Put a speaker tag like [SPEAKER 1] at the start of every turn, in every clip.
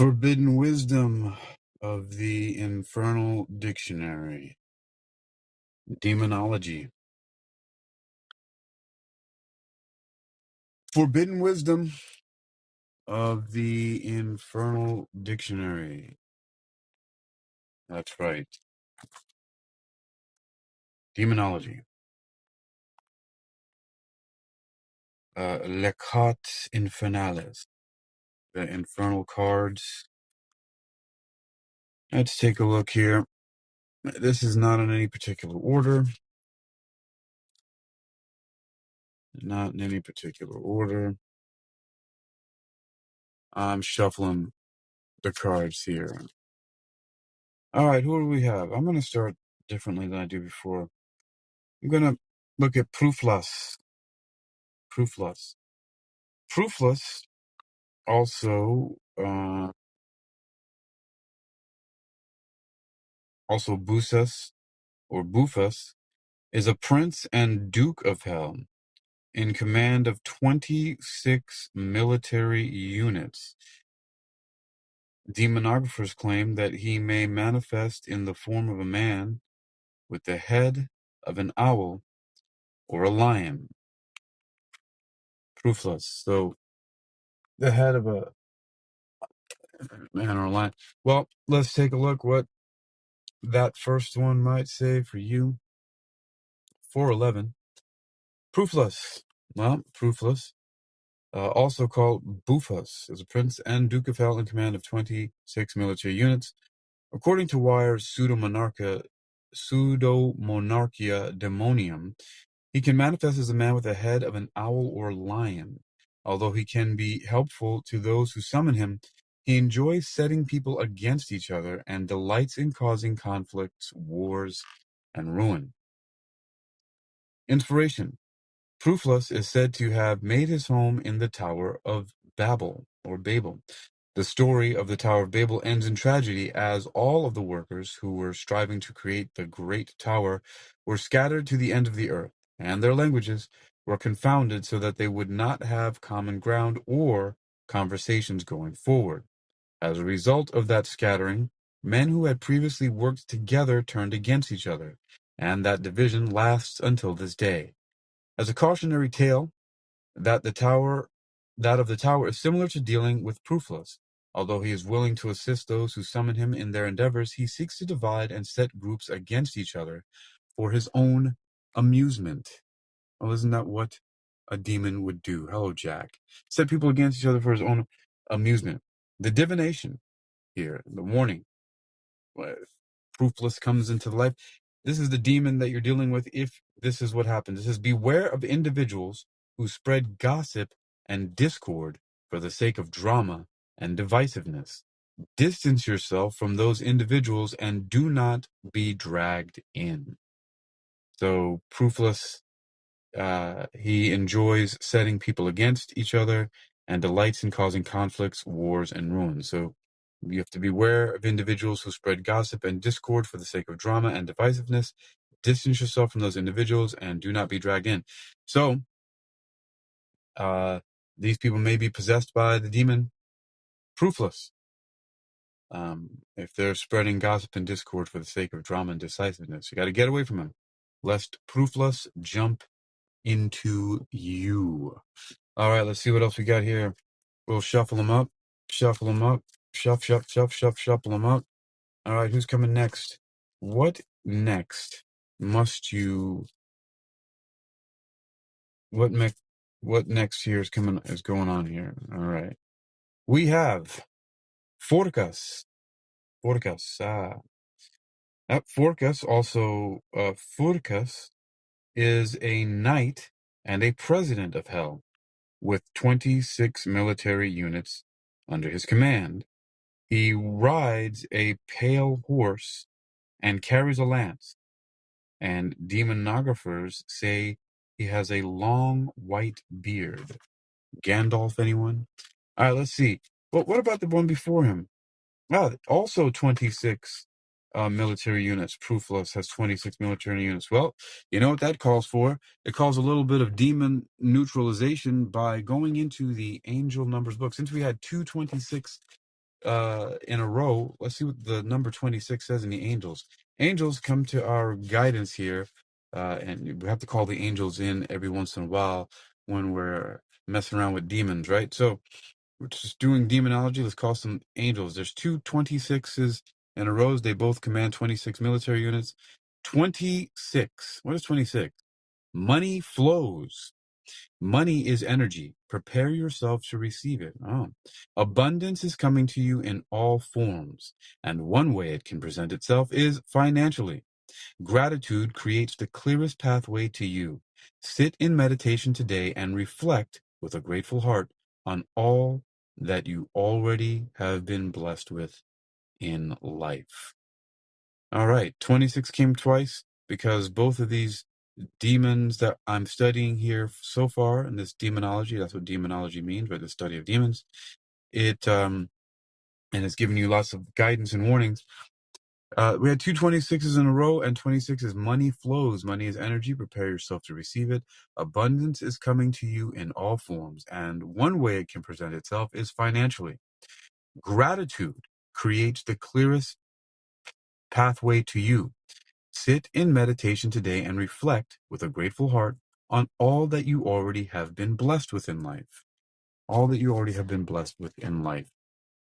[SPEAKER 1] Forbidden wisdom of the Infernal Dictionary. Demonology. Forbidden wisdom of the Infernal Dictionary. That's right. Demonology. Lecat Infernalis. The infernal cards. Let's take a look here. This is not in any particular order. Not in any particular order. I'm shuffling the cards here. All right, who do we have? I'm going to start differently than I do before. I'm going to look at proofless. Proofless. Proofless also, also Busas or Bufas, is a prince and duke of hell in command of 26 military units. Demonographers claim that he may manifest in the form of a man with the head of an owl or a lion. Proofless. So the head of a man or a lion. Well, let's take a look what that first one might say for you. 411. Proofless. Well, proofless. Also called Bufas, is a prince and duke of hell in command of 26 military units. According to Wire's Pseudomonarchia Demonium, he can manifest as a man with the head of an owl or lion. Although he can be helpful to those who summon him, he enjoys setting people against each other and delights in causing conflicts, wars, and ruin. Inspiration. Proofless is said to have made his home in the Tower of Babel, or Babel. The story of the Tower of Babel ends in tragedy as all of the workers who were striving to create the great tower were scattered to the end of the earth, and their languages were confounded so that they would not have common ground or conversations going forward. As a result of that scattering, men who had previously worked together turned against each other, and that division lasts until this day. As a cautionary tale, that of the tower is similar to dealing with Proofless. Although he is willing to assist those who summon him in their endeavors, he seeks to divide and set groups against each other for his own amusement. Well, isn't that what a demon would do? Hello, Jack. Set people against each other for his own amusement. The divination here, the warning. Proofless comes into life. This is the demon that you're dealing with if this is what happens. It says, beware of individuals who spread gossip and discord for the sake of drama and divisiveness. Distance yourself from those individuals and do not be dragged in. So Proofless, he enjoys setting people against each other and delights in causing conflicts, wars, and ruin. So you have to beware of individuals who spread gossip and discord for the sake of drama and divisiveness. Distance yourself from those individuals and do not be dragged in. So these people may be possessed by the demon Proofless. If they're spreading gossip and discord for the sake of drama and decisiveness, you got to get away from them, lest Proofless jump into you. All right, let's see what else we got here. We'll shuffle them up, shuffle them up, shuffle them up. All right, who's coming next? What next must you? What next here is going on here? All right, we have Forcas. Forcas. Forcas also Furcas is a knight and a president of hell, with 26 military units under his command. He rides a pale horse and carries a lance, and demonographers say he has a long white beard. Gandalf, anyone? All right, let's see. Well, what about the one before him? Also 26 military units. Proofless has 26 military units. Well, you know what that calls for? It calls a little bit of demon neutralization by going into the angel numbers book. Since we had 226 in a row. Let's see what the number 26 says in the angels. Angels come to our guidance here, and we have to call the angels in every once in a while when we're messing around with demons, right? So we're just doing demonology. Let's call some angels. There's two 26s in a row. They both command 26 military units. 26. What is 26? Money flows. Money is energy. Prepare yourself to receive it. Oh. Abundance is coming to you in all forms, and one way it can present itself is financially. Gratitude creates the clearest pathway to you. Sit in meditation today and reflect with a grateful heart on all that you already have been blessed with in life. All right, 26 came twice because both of these demons that I'm studying here so far in this demonology, that's what demonology means, right? The study of demons. And it's giving you lots of guidance and warnings. We had two 26s in a row, and 26 is money flows. Money is energy. Prepare yourself to receive it. Abundance is coming to you in all forms, and one way it can present itself is financially. Gratitude creates the clearest pathway to you. Sit in meditation today and reflect with a grateful heart on all that you already have been blessed with in life. All that you already have been blessed with in life.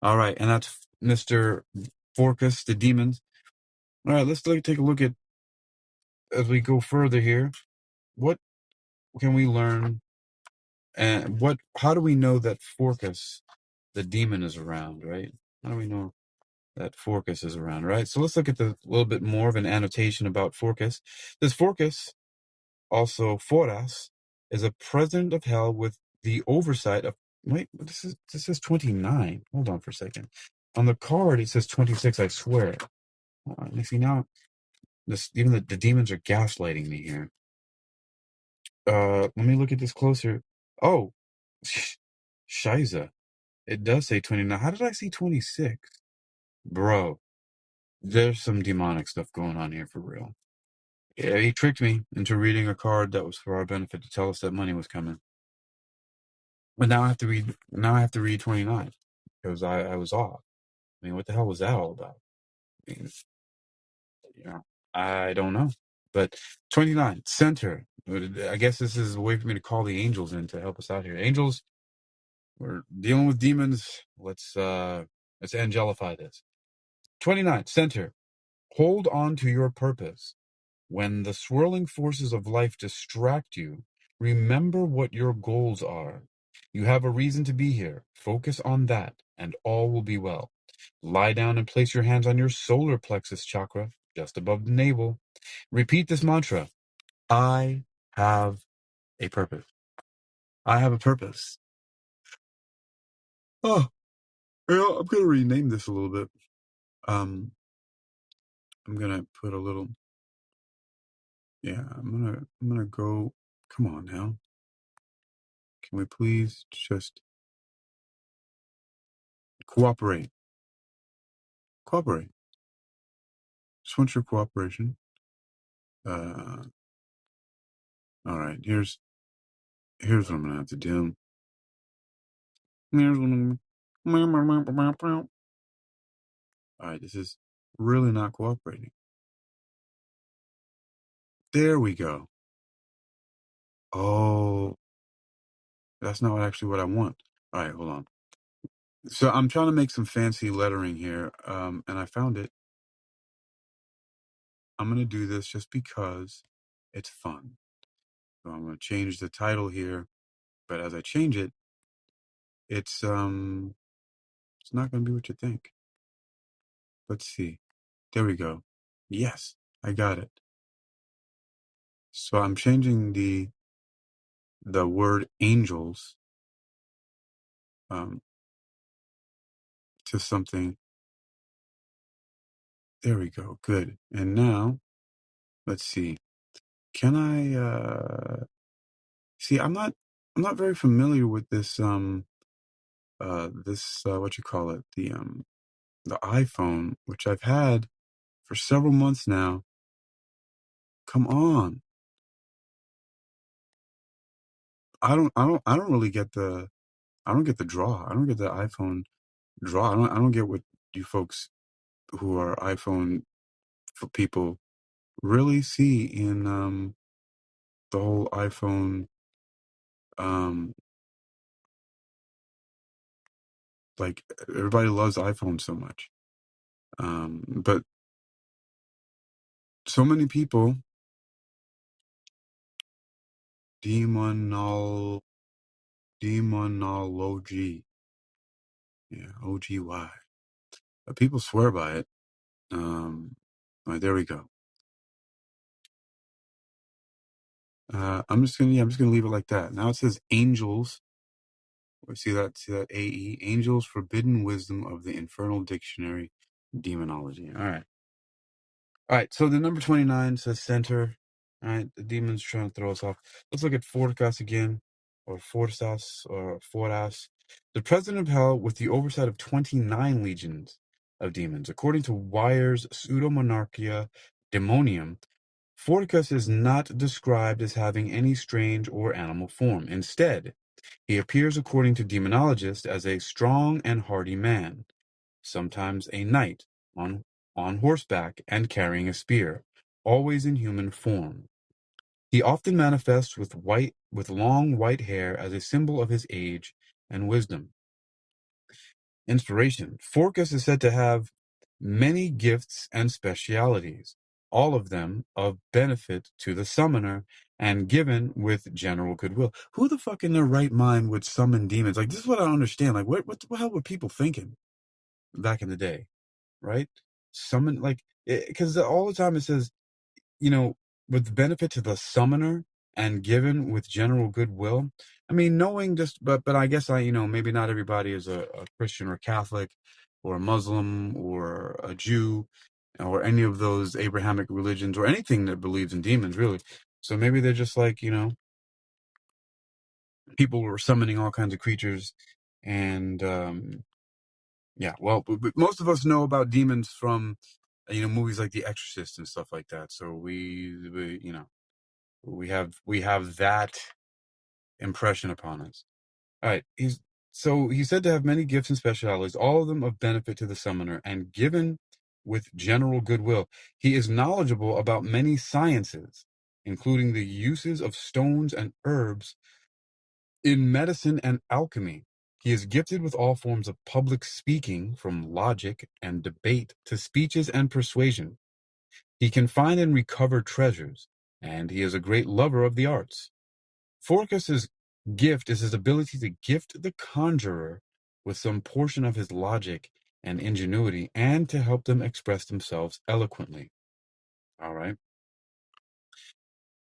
[SPEAKER 1] All right, and that's Mr. Forcus, the demons. All right, let's take a look at, as we go further here, what can we learn, and how do we know that Forcus, the demon, is around, right? How do we know that Forcus is around, right? So let's look at a little bit more of an annotation about Forcus. This Forcus, also Foras, is a president of hell with the oversight of, wait, this says 29. Hold on for a second. On the card, it says 26, I swear. You see now, even the demons are gaslighting me here. Let me look at this closer. Oh, Shiza. It does say 29. How did I see 26? Bro, there's some demonic stuff going on here for real. Yeah, he tricked me into reading a card that was for our benefit to tell us that money was coming. But now I have to read. Now I have to read 29 because I was off. I mean, what the hell was that all about? I mean, you know, I don't know. But 29 center. I guess this is a way for me to call the angels in to help us out here. Angels, we're dealing with demons. Let's angelify this. 29 center. Hold on to your purpose. When the swirling forces of life distract you, remember what your goals are. You have a reason to be here. Focus on that, and all will be well. Lie down and place your hands on your solar plexus chakra, just above the navel. Repeat this mantra: I have a purpose. I have a purpose. Oh, I'm going to rename this a little bit. I'm going to put a little, yeah, I'm going to go, come on now. Can we please just cooperate? Cooperate. Just want your cooperation. All right. Here's what I'm gonna have to do. All right. This is really not cooperating. There we go. Oh, that's not actually what I want. All right. Hold on. So I'm trying to make some fancy lettering here, and I found it. I'm gonna do this just because it's fun. So I'm gonna change the title here, but as I change it, it's not gonna be what you think. Let's see. There we go. Yes, I got it. So I'm changing the word angels to something. There we go. Good. And now let's see. Can I see I'm not very familiar with this what you call it, the iPhone, which I've had for several months now. Come on. I don't really get the draw. I don't get the iPhone draw. I don't get what you folks who are iPhone people really see in the whole iPhone, um like everybody loves iPhone so much, but so many people demonology, yeah, OGY. People swear by it. All right, there we go. I'm just gonna leave it like that. Now it says angels. See that AE, angels, forbidden wisdom of the Infernal Dictionary, demonology. All right. So the number 29 says center. All right, the demon's trying to throw us off. Let's look at Forcas again, or Forsas, or Foras. The president of hell with the oversight of 29 legions of demons. According to Wyer's Pseudomonarchia Demonium, Forcas is not described as having any strange or animal form. Instead, he appears, according to demonologists, as a strong and hardy man, sometimes a knight on horseback and carrying a spear, always in human form. He often manifests with long white hair as a symbol of his age and wisdom. Inspiration. Forcas is said to have many gifts and specialities, all of them of benefit to the summoner and given with general goodwill. Who the fuck in their right mind would summon demons? Like, this is what I don't understand. Like, what the hell were people thinking back in the day, right? Summon, like, because all the time it says, you know, with benefit to the summoner and given with general goodwill. I mean, knowing just, but I guess maybe not everybody is a Christian or Catholic or a Muslim or a Jew or any of those Abrahamic religions or anything that believes in demons, really. So maybe they're just like, people were summoning all kinds of creatures. And, yeah, well, but most of us know about demons from, movies like The Exorcist and stuff like that. So we have that impression upon us. All right, he's said to have many gifts and specialities, all of them of benefit to the summoner, and given with general goodwill. He is knowledgeable about many sciences, including the uses of stones and herbs in medicine and alchemy. He is gifted with all forms of public speaking, from logic and debate to speeches and persuasion. He can find and recover treasures, and he is a great lover of the arts. Forcas's gift is his ability to gift the conjurer with some portion of his logic and ingenuity and to help them express themselves eloquently. All right.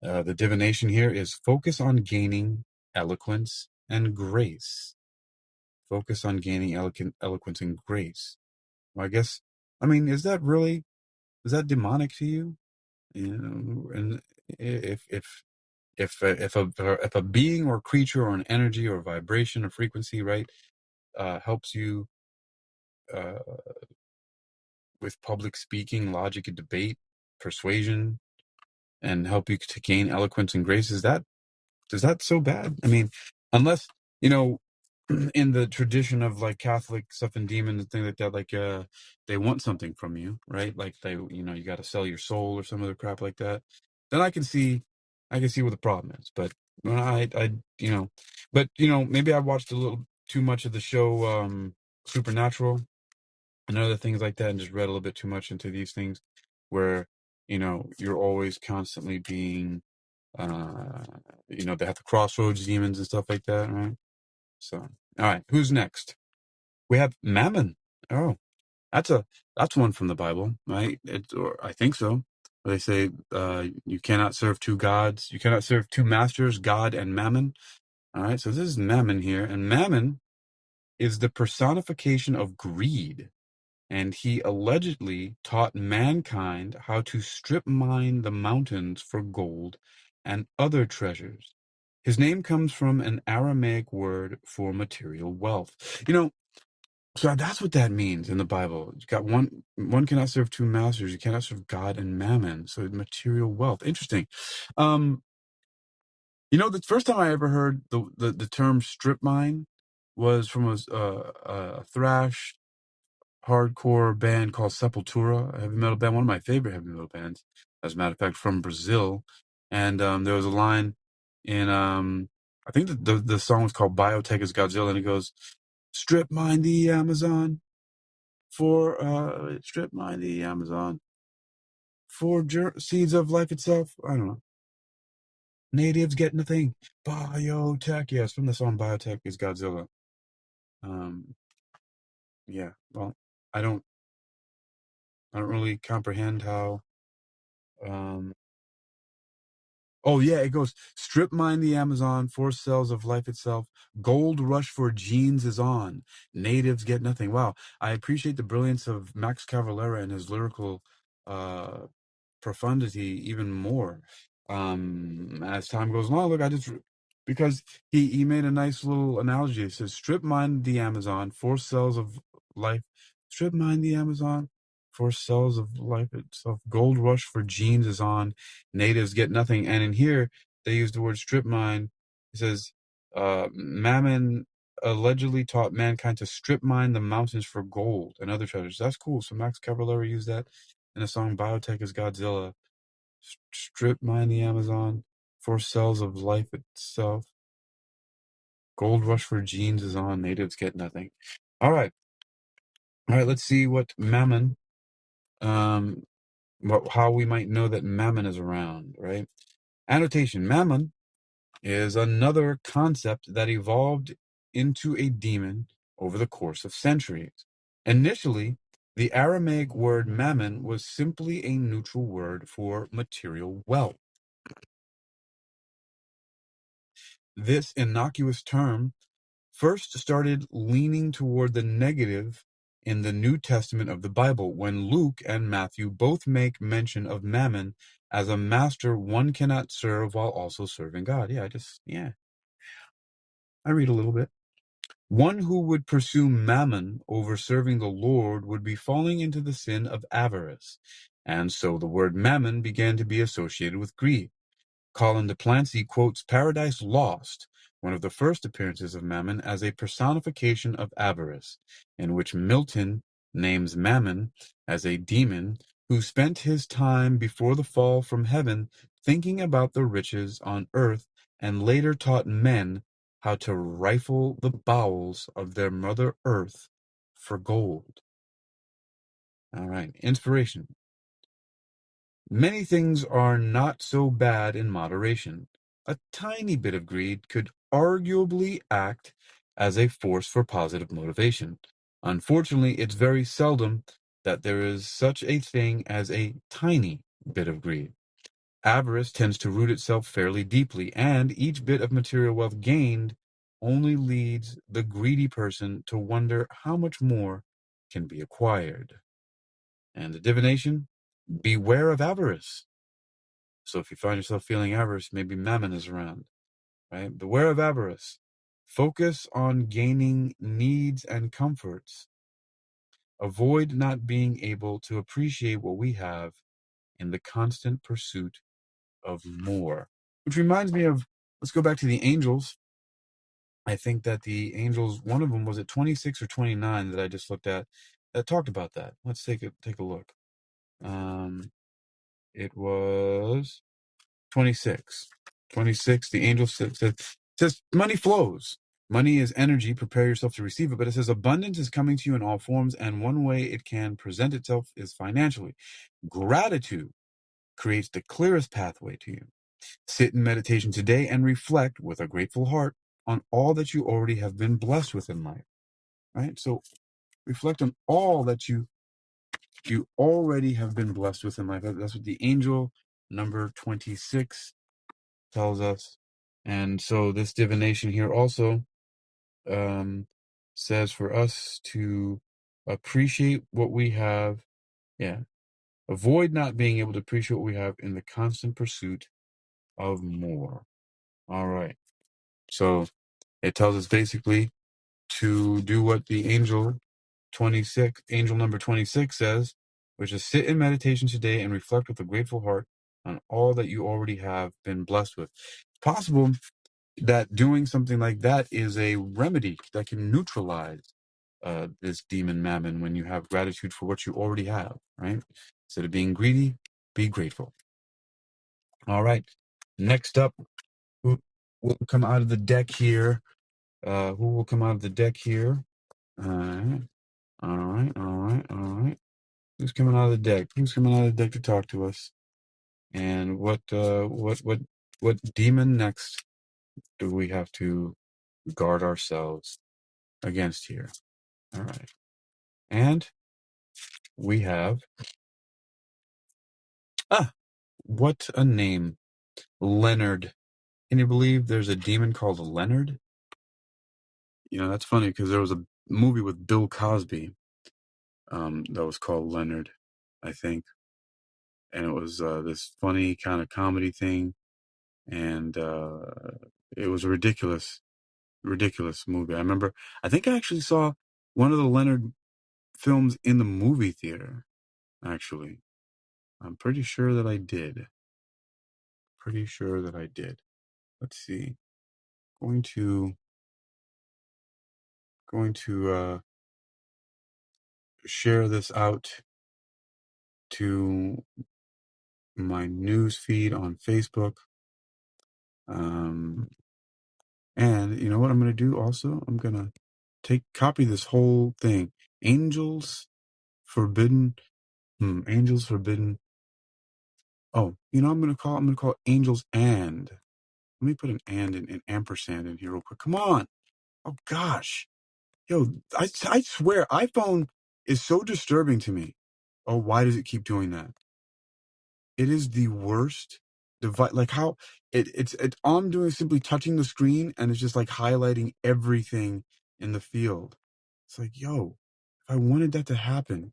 [SPEAKER 1] The divination here is focus on gaining eloquence and grace. Focus on gaining eloquence and grace. Well, is that demonic to you? And if a being or creature or an energy or vibration or frequency, right, helps you uh, with public speaking, logic and debate, persuasion, and help you to gain eloquence and grace, is that so bad? I mean, unless in the tradition of like Catholic stuff and demons and things like that, like they want something from you, right? Like you got to sell your soul or some other crap like that. Then I can see what the problem is. But when maybe I watched a little too much of the show Supernatural and other things like that, and just read a little bit too much into these things, where you're always constantly being they have the crossroads demons and stuff like that, right? So, all right, who's next? We have Mammon. Oh, that's one from the Bible, right? Or I think so. They say you cannot serve two gods. You cannot serve two masters, God and Mammon. All right, so this is Mammon here, and Mammon is the personification of greed, and he allegedly taught mankind how to strip mine the mountains for gold and other treasures. His name comes from an Aramaic word for material wealth. So that's what that means in the Bible. You got one cannot serve two masters. You cannot serve God and Mammon. So material wealth. Interesting. The first time I ever heard the term strip mine was from a thrash hardcore band called Sepultura, a heavy metal band, one of my favorite heavy metal bands, as a matter of fact, from Brazil. And there was a line in, I think the song was called Biotech is Godzilla, and it goes, strip mine the Amazon strip mine the Amazon for seeds of life itself. I don't know. Natives get nothing. Biotech, yes, from the song Biotech is Godzilla. Yeah, well, I don't really comprehend how, um, oh yeah, it goes, strip mine the Amazon, 4 cells of life itself, gold rush for genes is on, natives get nothing. Wow, I appreciate the brilliance of Max Cavalera and his lyrical, uh, profundity even more as time goes along. Look, because he made a nice little analogy. He says, strip mine the Amazon, 4 cells of life. Strip mine the Amazon, 4 cells of life itself. Gold rush for genes is on. Natives get nothing. And in here, they use the word strip mine. It says, Mammon allegedly taught mankind to strip mine the mountains for gold and other treasures. That's cool. So Max Cavalera used that in the song Biotech is Godzilla. Strip mine the Amazon, 4 cells of life itself. Gold rush for genes is on, natives get nothing. All right, let's see what Mammon, how we might know that Mammon is around, right? Annotation: Mammon is another concept that evolved into a demon over the course of centuries. Initially, the Aramaic word mammon was simply a neutral word for material wealth. This innocuous term first started leaning toward the negative in the New Testament of the Bible, when Luke and Matthew both make mention of mammon as a master one cannot serve while also serving God. I read a little bit. One who would pursue mammon over serving the Lord would be falling into the sin of avarice, and so the word mammon began to be associated with greed. Colin de Plancy quotes Paradise Lost, one of the first appearances of Mammon, as a personification of avarice, in which Milton names Mammon as a demon who spent his time before the fall from heaven thinking about the riches on earth, and later taught men how to rifle the bowels of their mother earth for gold. All right, inspiration. Many things are not so bad in moderation. A tiny bit of greed could arguably act as a force for positive motivation. Unfortunately, it's very seldom that there is such a thing as a tiny bit of greed. Avarice tends to root itself fairly deeply, and each bit of material wealth gained only leads the greedy person to wonder how much more can be acquired. And the divination? Beware of avarice. So if you find yourself feeling avarice, maybe mammon is around, right? Beware of avarice. Focus on gaining needs and comforts. Avoid not being able to appreciate what we have in the constant pursuit of more. Which reminds me of, let's go back to the angels. I think that the angels, one of them was at 26 or 29 that I just looked at, that talked about that. Let's take a look. It was 26. 26, the angel says money flows. Money is energy. Prepare yourself to receive it. But it says abundance is coming to you in all forms, and one way it can present itself is financially. Gratitude creates the clearest pathway to you. Sit in meditation today and reflect with a grateful heart on all that you already have been blessed with in life. Right? So reflect on all that you already have been blessed with in life. That's what the angel number 26 tells us. And so this divination here also says for us to appreciate what we have. Yeah. Avoid not being able to appreciate what we have in the constant pursuit of more. All right. So it tells us basically to do what the angel number 26 says, which is sit in meditation today and reflect with a grateful heart on all that you already have been blessed with. It's possible that doing something like that is a remedy that can neutralize this demon mammon when you have gratitude for what you already have, right? Instead of being greedy, be grateful. All right. Next up, who will come out of the deck here? Who will come out of the deck here? All right. All right. All right. All right. Who's coming out of the deck? Who's coming out of the deck to talk to us? And what demon next do we have to guard ourselves against here? All right. And we have, what a name. Leonard. Can you believe there's a demon called Leonard? You know, that's funny because there was a movie with Bill Cosby that was called Leonard, I think. And it was this funny kind of comedy thing. And it was a ridiculous movie. I think I actually saw one of the Leonard films in the movie theater, actually. I'm pretty sure that I did. Let's see. Going to share this out to my news feed on Facebook. And you know what I'm going to do also? I'm going to copy this whole thing. Angels forbidden. Angels forbidden. Oh, you know, I'm going to call it angels and. Let me put an and in ampersand in here real quick. Come on. Oh gosh. Yo, I swear iPhone is so disturbing to me. Oh, why does it keep doing that? It is the worst device. Like how it's all I'm doing is simply touching the screen and it's just like highlighting everything in the field. It's like, yo, if I wanted that to happen,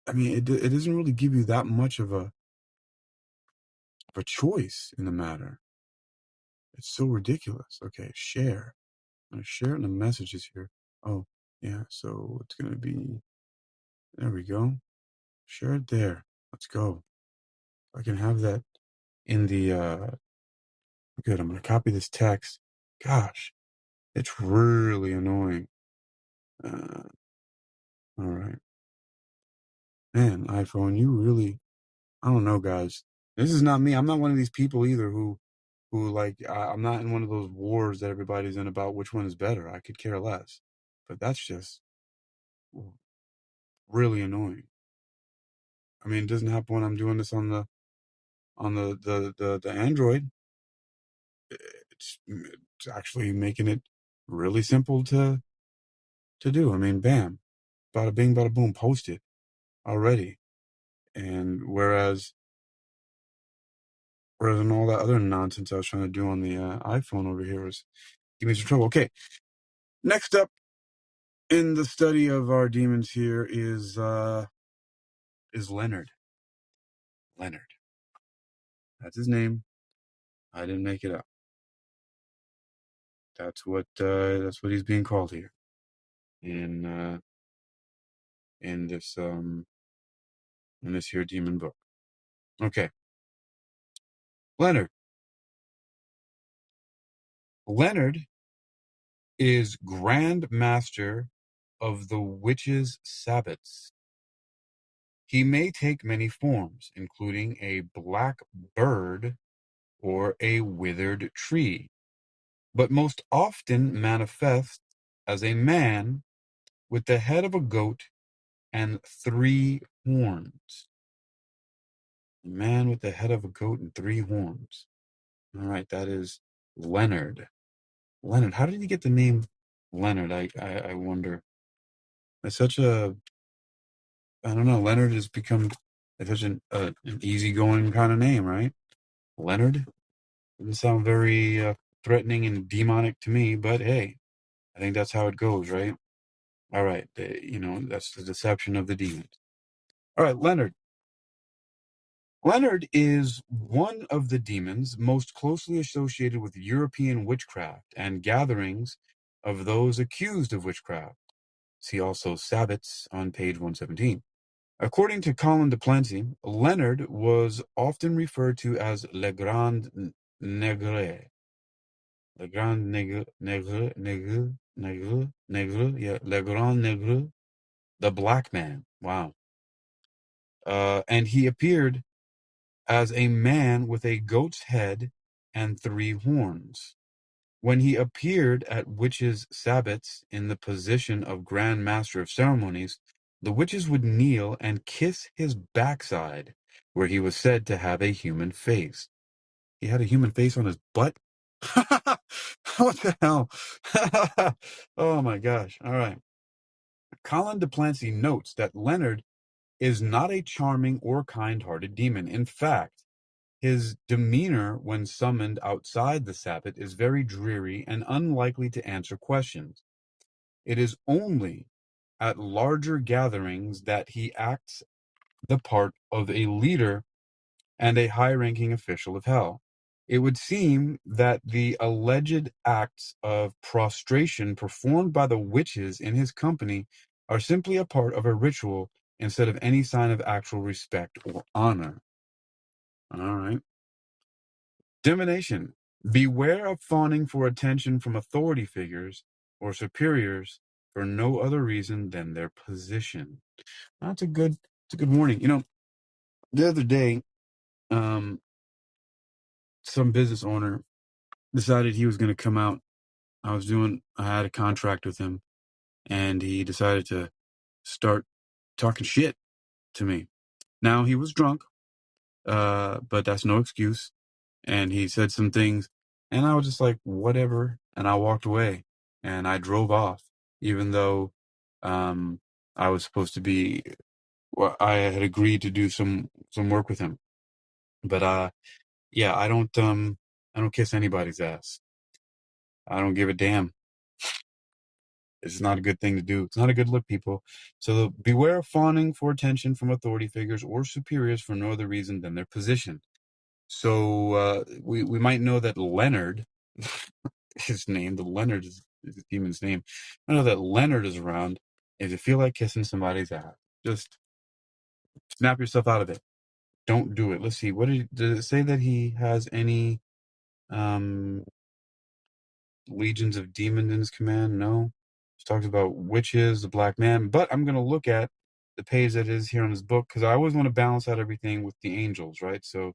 [SPEAKER 1] I mean, it doesn't really give you that much of a choice in the matter. It's so ridiculous. Okay, share. I'm gonna share it in the messages here. Oh, yeah. So it's gonna be. There we go. Share it there. Let's go. I can have that in the. Good. I'm gonna copy this text. Gosh, it's really annoying. All right, man. iPhone, you really. I don't know, guys. This is not me. I'm not one of these people either who like. I'm not in one of those wars that everybody's in about which one is better. I could care less. But that's just really annoying. I mean, it doesn't happen when I'm doing this on the Android. It's actually making it really simple to do. I mean, bam, bada bing, bada boom, post it already. And whereas in all that other nonsense I was trying to do on the iPhone over here was give me some trouble. Okay, next up in the study of our demons here is Leonard. Leonard, that's his name. I didn't make it up. That's what he's being called here in this here demon book. Okay, Leonard. Leonard is Grand Master of the Witches' Sabbats. He may take many forms, including a black bird or a withered tree, but most often manifests as a man with the head of a goat and 3 horns. A man with the head of a goat and 3 horns. All right, that is Leonard. Leonard, how did he get the name Leonard? I wonder. It's such a, I don't know. Leonard has become such an easygoing kind of name, right? Leonard doesn't sound very threatening and demonic to me, but hey, I think that's how it goes, right? All right, that's the deception of the demons. All right, Leonard. Leonard is one of the demons most closely associated with European witchcraft and gatherings of those accused of witchcraft. See also Sabbats on page 117. According to Colin de Plancy, Leonard was often referred to as Le Grand Negre. Le Grand Negre. yeah, Le Grand Negre, the Black Man. Wow. And he appeared as a man with a goat's head and 3 horns. When he appeared at witches' sabbats in the position of Grand Master of Ceremonies, the witches would kneel and kiss his backside, where he was said to have a human face. He had a human face on his butt? What the hell? Oh my gosh. All right. Colin de Plancy notes that Leonard is not a charming or kind-hearted demon. In fact, his demeanor when summoned outside the Sabbat is very dreary and unlikely to answer questions. It is only at larger gatherings that he acts the part of a leader and a high-ranking official of hell. It would seem that the alleged acts of prostration performed by the witches in his company are simply a part of a ritual instead of any sign of actual respect or honor. All right. Divination. Beware of fawning for attention from authority figures or superiors for no other reason than their position. That's a good warning. The other day, um, some business owner decided he was going to come out. I had a contract with him, and he decided to start talking shit to me. Now, he was drunk, but that's no excuse. And he said some things, and I was just like, whatever. And I walked away, and I drove off, even though I was supposed to be, well, I had agreed to do some work with him. But yeah, I don't kiss anybody's ass. I don't give a damn. It's not a good thing to do. It's not a good look, people. So beware of fawning for attention from authority figures or superiors for no other reason than their position. So we might know that Leonard, his name, the Leonard is the demon's name. I know that Leonard is around. If you feel like kissing somebody's ass, just snap yourself out of it. Don't do it. Let's see. Does it say that he has any um legions of demons in his command? No. It talks about witches, the black man. But I'm gonna look at the page that is here on his book because I always want to balance out everything with the angels, right? So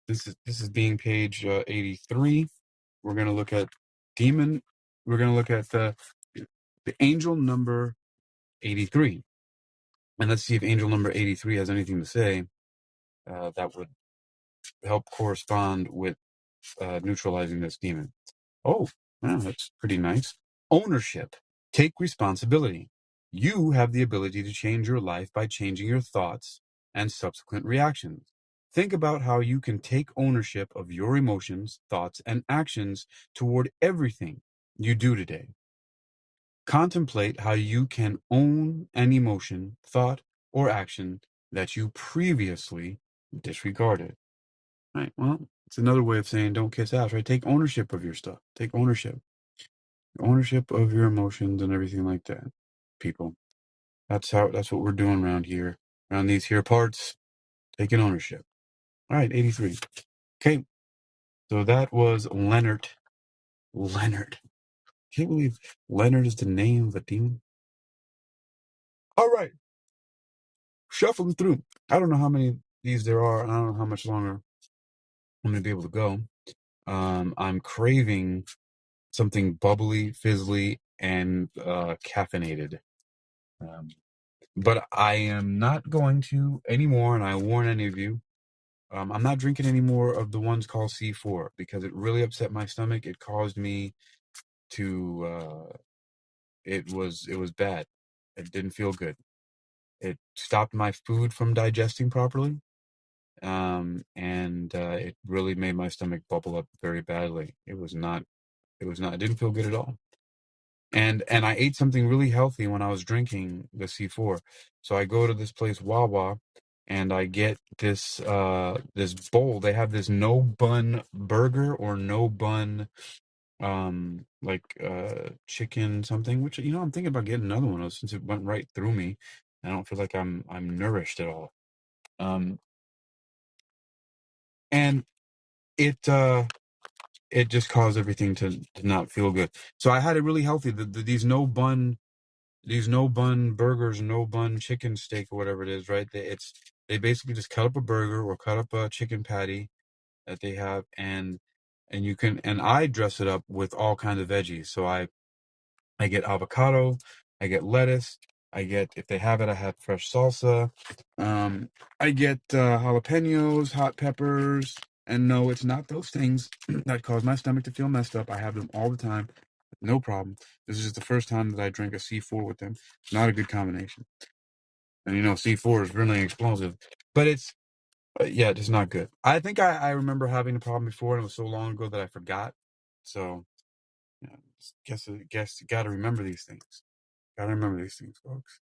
[SPEAKER 1] this is being page 83. We're gonna look at demon. We're gonna look at the angel number 83, and let's see if angel number 83 has anything to say that would help correspond with neutralizing this demon. Oh, wow, that's pretty nice. Ownership. Take responsibility. You have the ability to change your life by changing your thoughts and subsequent reactions. Think about how you can take ownership of your emotions, thoughts, and actions toward everything you do today. Contemplate how you can own an emotion, thought, or action that you previously disregarded. Right. Well, it's another way of saying don't kiss ass, right? Take ownership of your stuff. Take ownership. Ownership of your emotions and everything like that. People. That's what we're doing around here. Around these here parts. Taking ownership. All right, 83. Okay. So that was Leonard. Leonard. Can't believe Leonard is the name of a demon. All right. Shuffling through. I don't know how many of these there are, and I don't know how much longer I'm going to be able to go. I'm craving something bubbly, fizzly, and caffeinated. But I am not going to anymore, and I warn any of you, I'm not drinking any more of the ones called C4 because it really upset my stomach. It caused me to, it was bad. It didn't feel good. It stopped my food from digesting properly. And it really made my stomach bubble up very badly. It didn't feel good at all. And I ate something really healthy when I was drinking the C4. So I go to this place, Wawa, and I get this bowl. They have this no bun burger or no bun chicken something, which I'm thinking about getting another one of those since it went right through me. I don't feel like I'm nourished at all. Um and it it just caused everything to not feel good. So I had it really healthy. These no bun burgers, no bun chicken steak or whatever it is, right? They basically just cut up a burger or cut up a chicken patty that they have, and I dress it up with all kinds of veggies. So I get avocado, I get lettuce, I get, if they have it, I have fresh salsa. Um, I get jalapenos, hot peppers, and no, it's not those things that cause my stomach to feel messed up. I have them all the time, no problem. This is just the first time that I drank a C4 with them. Not a good combination. And C4 is really explosive, but yeah, it's not good. I think I remember having a problem before, and it was so long ago that I forgot. So, yeah, guess you got to remember these things. Got to remember these things, folks.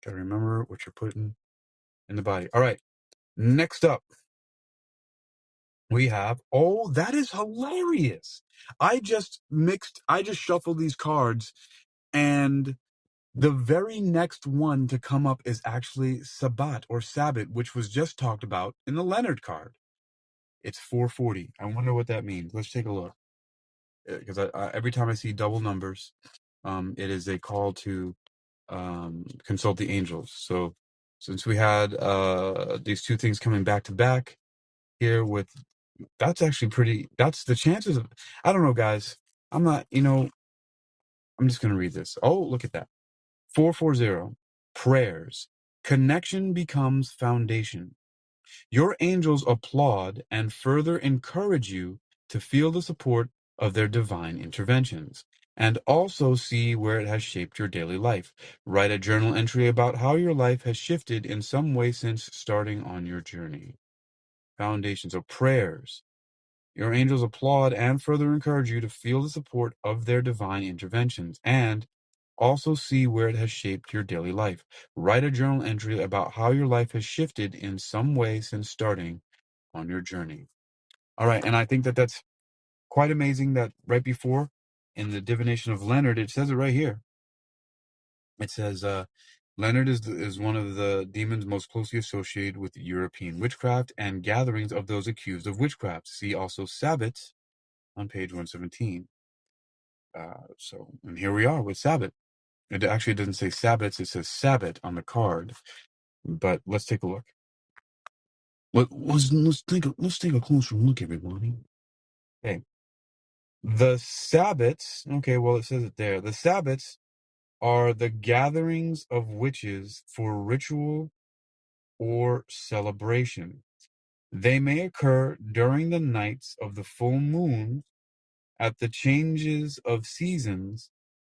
[SPEAKER 1] Got to remember what you're putting in the body. All right. Next up, we have, oh, that is hilarious. I just shuffled these cards, and the very next one to come up is actually Sabbat or Sabbath, which was just talked about in the Leonard card. It's 440. I wonder what that means. Let's take a look. Because every time I see double numbers, it is a call to consult the angels. So since we had these two things coming back to back here with, that's actually pretty, that's the chances of, I don't know, guys. I'm not, I'm just going to read this. Oh, look at that. 440, prayers. Connection becomes foundation. Your angels applaud and further encourage you to feel the support of their divine interventions, and also see where it has shaped your daily life. Write a journal entry about how your life has shifted in some way since starting on your journey. Foundations of prayers. Your angels applaud and further encourage you to feel the support of their divine interventions, and also see where it has shaped your daily life. Write a journal entry about how your life has shifted in some way since starting on your journey. All right, and I think that that's quite amazing that right before in the divination of Leonard, it says it right here. It says, Leonard is one of the demons most closely associated with European witchcraft and gatherings of those accused of witchcraft. See also Sabbath on page 117. And here we are with Sabbath. It actually doesn't say Sabbaths, it says Sabbath on the card. But let's take a look. Let's take a closer look, everybody. Okay. The Sabbats, okay, well, it says it there. The Sabbats are the gatherings of witches for ritual or celebration. They may occur during the nights of the full moon, at the changes of seasons,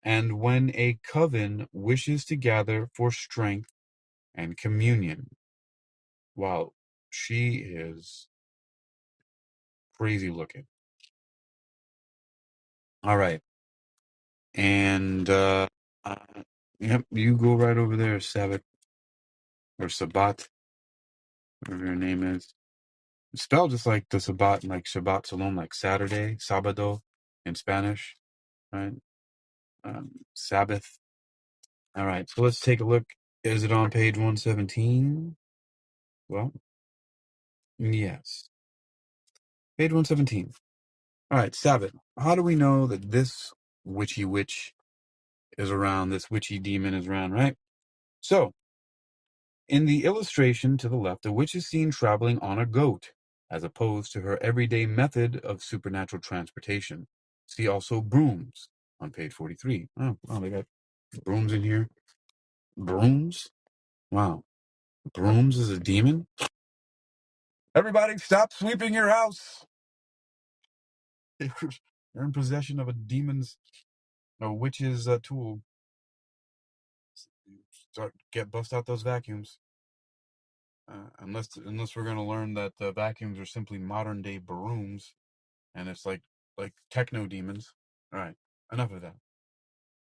[SPEAKER 1] and when a coven wishes to gather for strength and communion. Wow, she is crazy looking. All right. And yep, you go right over there, Sabbath or Sabbat, whatever your name is. It's spelled just like the Sabbat, like Shabbat Shalom, like Saturday, Sabado in Spanish, right? Sabbath. All right, so let's take a look. Is it on page 117? Well, yes. Page 117. All right, Sabbath. How do we know that this witchy witch is around, this witchy demon is around, right? So, in the illustration to the left, the witch is seen traveling on a goat, as opposed to her everyday method of supernatural transportation. See also brooms on page 43. Oh, wow, they got brooms in here. Brooms? Wow. Brooms is a demon? Everybody stop sweeping your house! You're in possession of a demon's, a witch's tool. Bust out those vacuums. Unless we're gonna learn that the vacuums are simply modern day brooms, and it's like techno demons. All right, enough of that.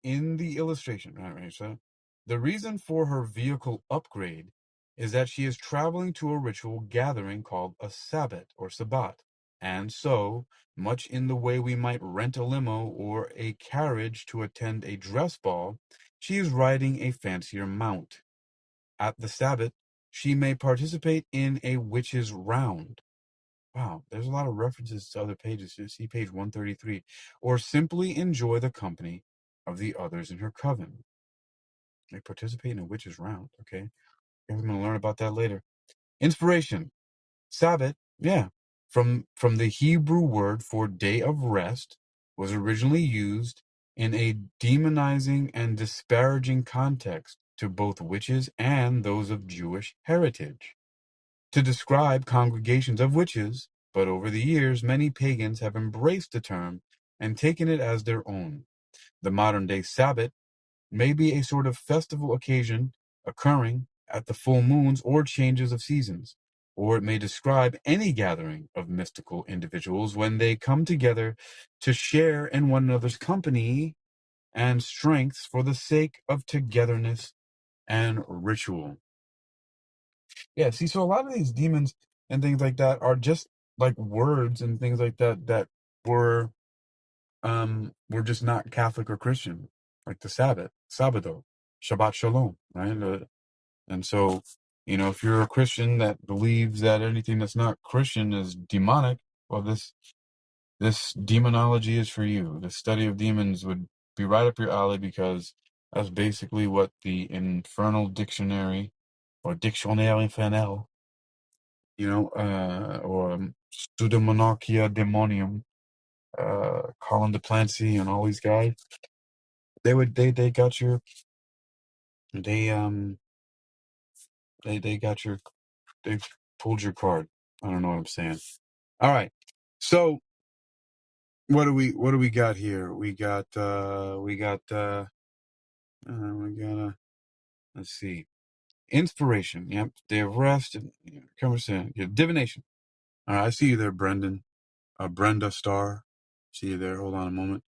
[SPEAKER 1] In the illustration, all right, so the reason for her vehicle upgrade is that she is traveling to a ritual gathering called a Sabbat or Sabbat, and so much in the way we might rent a limo or a carriage to attend a dress ball, she is riding a fancier mount. At the Sabbath, she may participate in a witch's round. Wow, there's a lot of references to other pages. You see page 133. Or simply enjoy the company of the others in her coven. They participate in a witch's round. Okay. We're going to learn about that later. Inspiration. Sabbath, yeah. From the Hebrew word for day of rest, was originally used in a demonizing and disparaging context to both witches and those of Jewish heritage, to describe congregations of witches, but over the years many pagans have embraced the term and taken it as their own. The modern day Sabbath may be a sort of festival occasion occurring at the full moons or changes of seasons, or it may describe any gathering of mystical individuals when they come together to share in one another's company and strengths for the sake of togetherness and ritual. Yeah, see, so a lot of these demons and things like that are just like words and things like that that were just not Catholic or Christian, like the Sabbath, Sabbato, Shabbat Shalom, right? And so, if you're a Christian that believes that anything that's not Christian is demonic, well, this demonology is for you. The study of demons would be right up your alley because that's basically what the Infernal Dictionary or Dictionnaire Infernal, or Pseudomonarchia Demonium, Colin de Plancy and all these guys. They got your they they got your they pulled your card. I don't know what I'm saying. All right. So what do we got here? We got let's see. Inspiration. Yep. Day of rest and conversation. Yeah, divination. All right, I see you there, Brendan. Brenda Starr. See you there. Hold on a moment.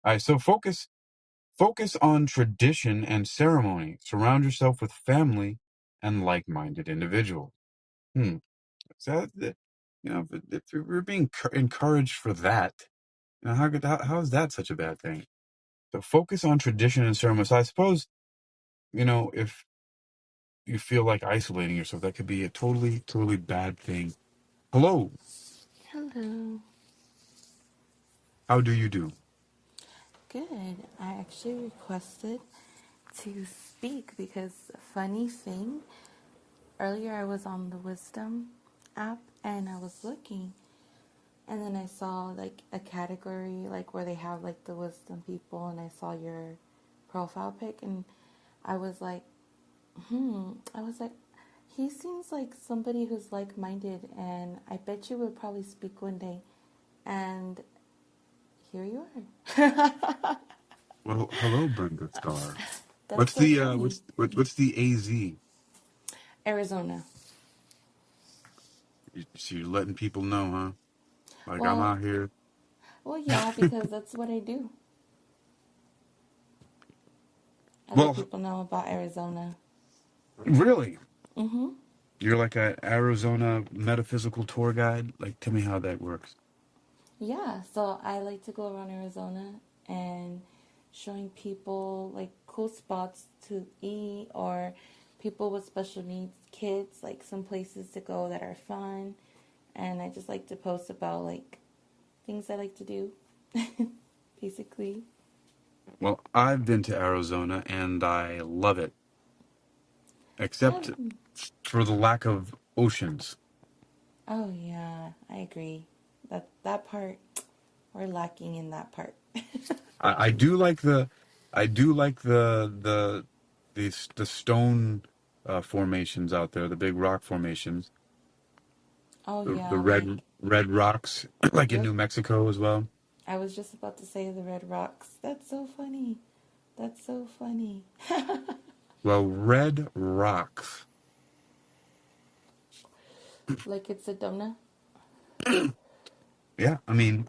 [SPEAKER 1] All right, so focus on tradition and ceremony. Surround yourself with family and like-minded individuals. Is that if we're being encouraged for that, how is that such a bad thing? So focus on tradition and ceremony. So I suppose if you feel like isolating yourself, that could be a totally totally bad thing. Hello,
[SPEAKER 2] Hello.
[SPEAKER 1] how do you do?
[SPEAKER 2] Good. I actually requested to speak because, funny thing, earlier I was on the Wisdom app and I was looking, and then I saw like a category like where they have like the Wisdom people, and I saw your profile pic, and I was like, I was like, he seems like somebody who's like minded, and I bet you would probably speak one day. And here you are.
[SPEAKER 1] Well, hello, Brenda Starr.
[SPEAKER 2] That's
[SPEAKER 1] What's
[SPEAKER 2] so
[SPEAKER 1] the
[SPEAKER 2] funny.
[SPEAKER 1] what's the AZ?
[SPEAKER 2] Arizona.
[SPEAKER 1] So you're letting people know, huh? Like I'm
[SPEAKER 2] Well,
[SPEAKER 1] out here.
[SPEAKER 2] yeah, because that's what I do. I let
[SPEAKER 1] Well,
[SPEAKER 2] people know about Arizona.
[SPEAKER 1] really?
[SPEAKER 2] Mm-hmm.
[SPEAKER 1] You're like a Arizona metaphysical tour guide? Like, tell me how that works.
[SPEAKER 2] Yeah, so I like to go around Arizona and showing people like cool spots to eat, or people with special needs, kids, like some places to go that are fun. And I just like to post about like things I like to do, basically.
[SPEAKER 1] Well, I've been to Arizona and I love it,
[SPEAKER 2] Yeah.
[SPEAKER 1] except for the lack of oceans.
[SPEAKER 2] Oh yeah, I agree. That part we're lacking in that part.
[SPEAKER 1] I do like the stone formations out there, the big rock formations,
[SPEAKER 2] Oh
[SPEAKER 1] the
[SPEAKER 2] yeah, like
[SPEAKER 1] red rocks, like in
[SPEAKER 2] yep.
[SPEAKER 1] New Mexico as well.
[SPEAKER 2] I was just about to say the red rocks. That's so funny. That's so funny.
[SPEAKER 1] Well, red rocks.
[SPEAKER 2] Like it's a donut.
[SPEAKER 1] Yeah, I mean,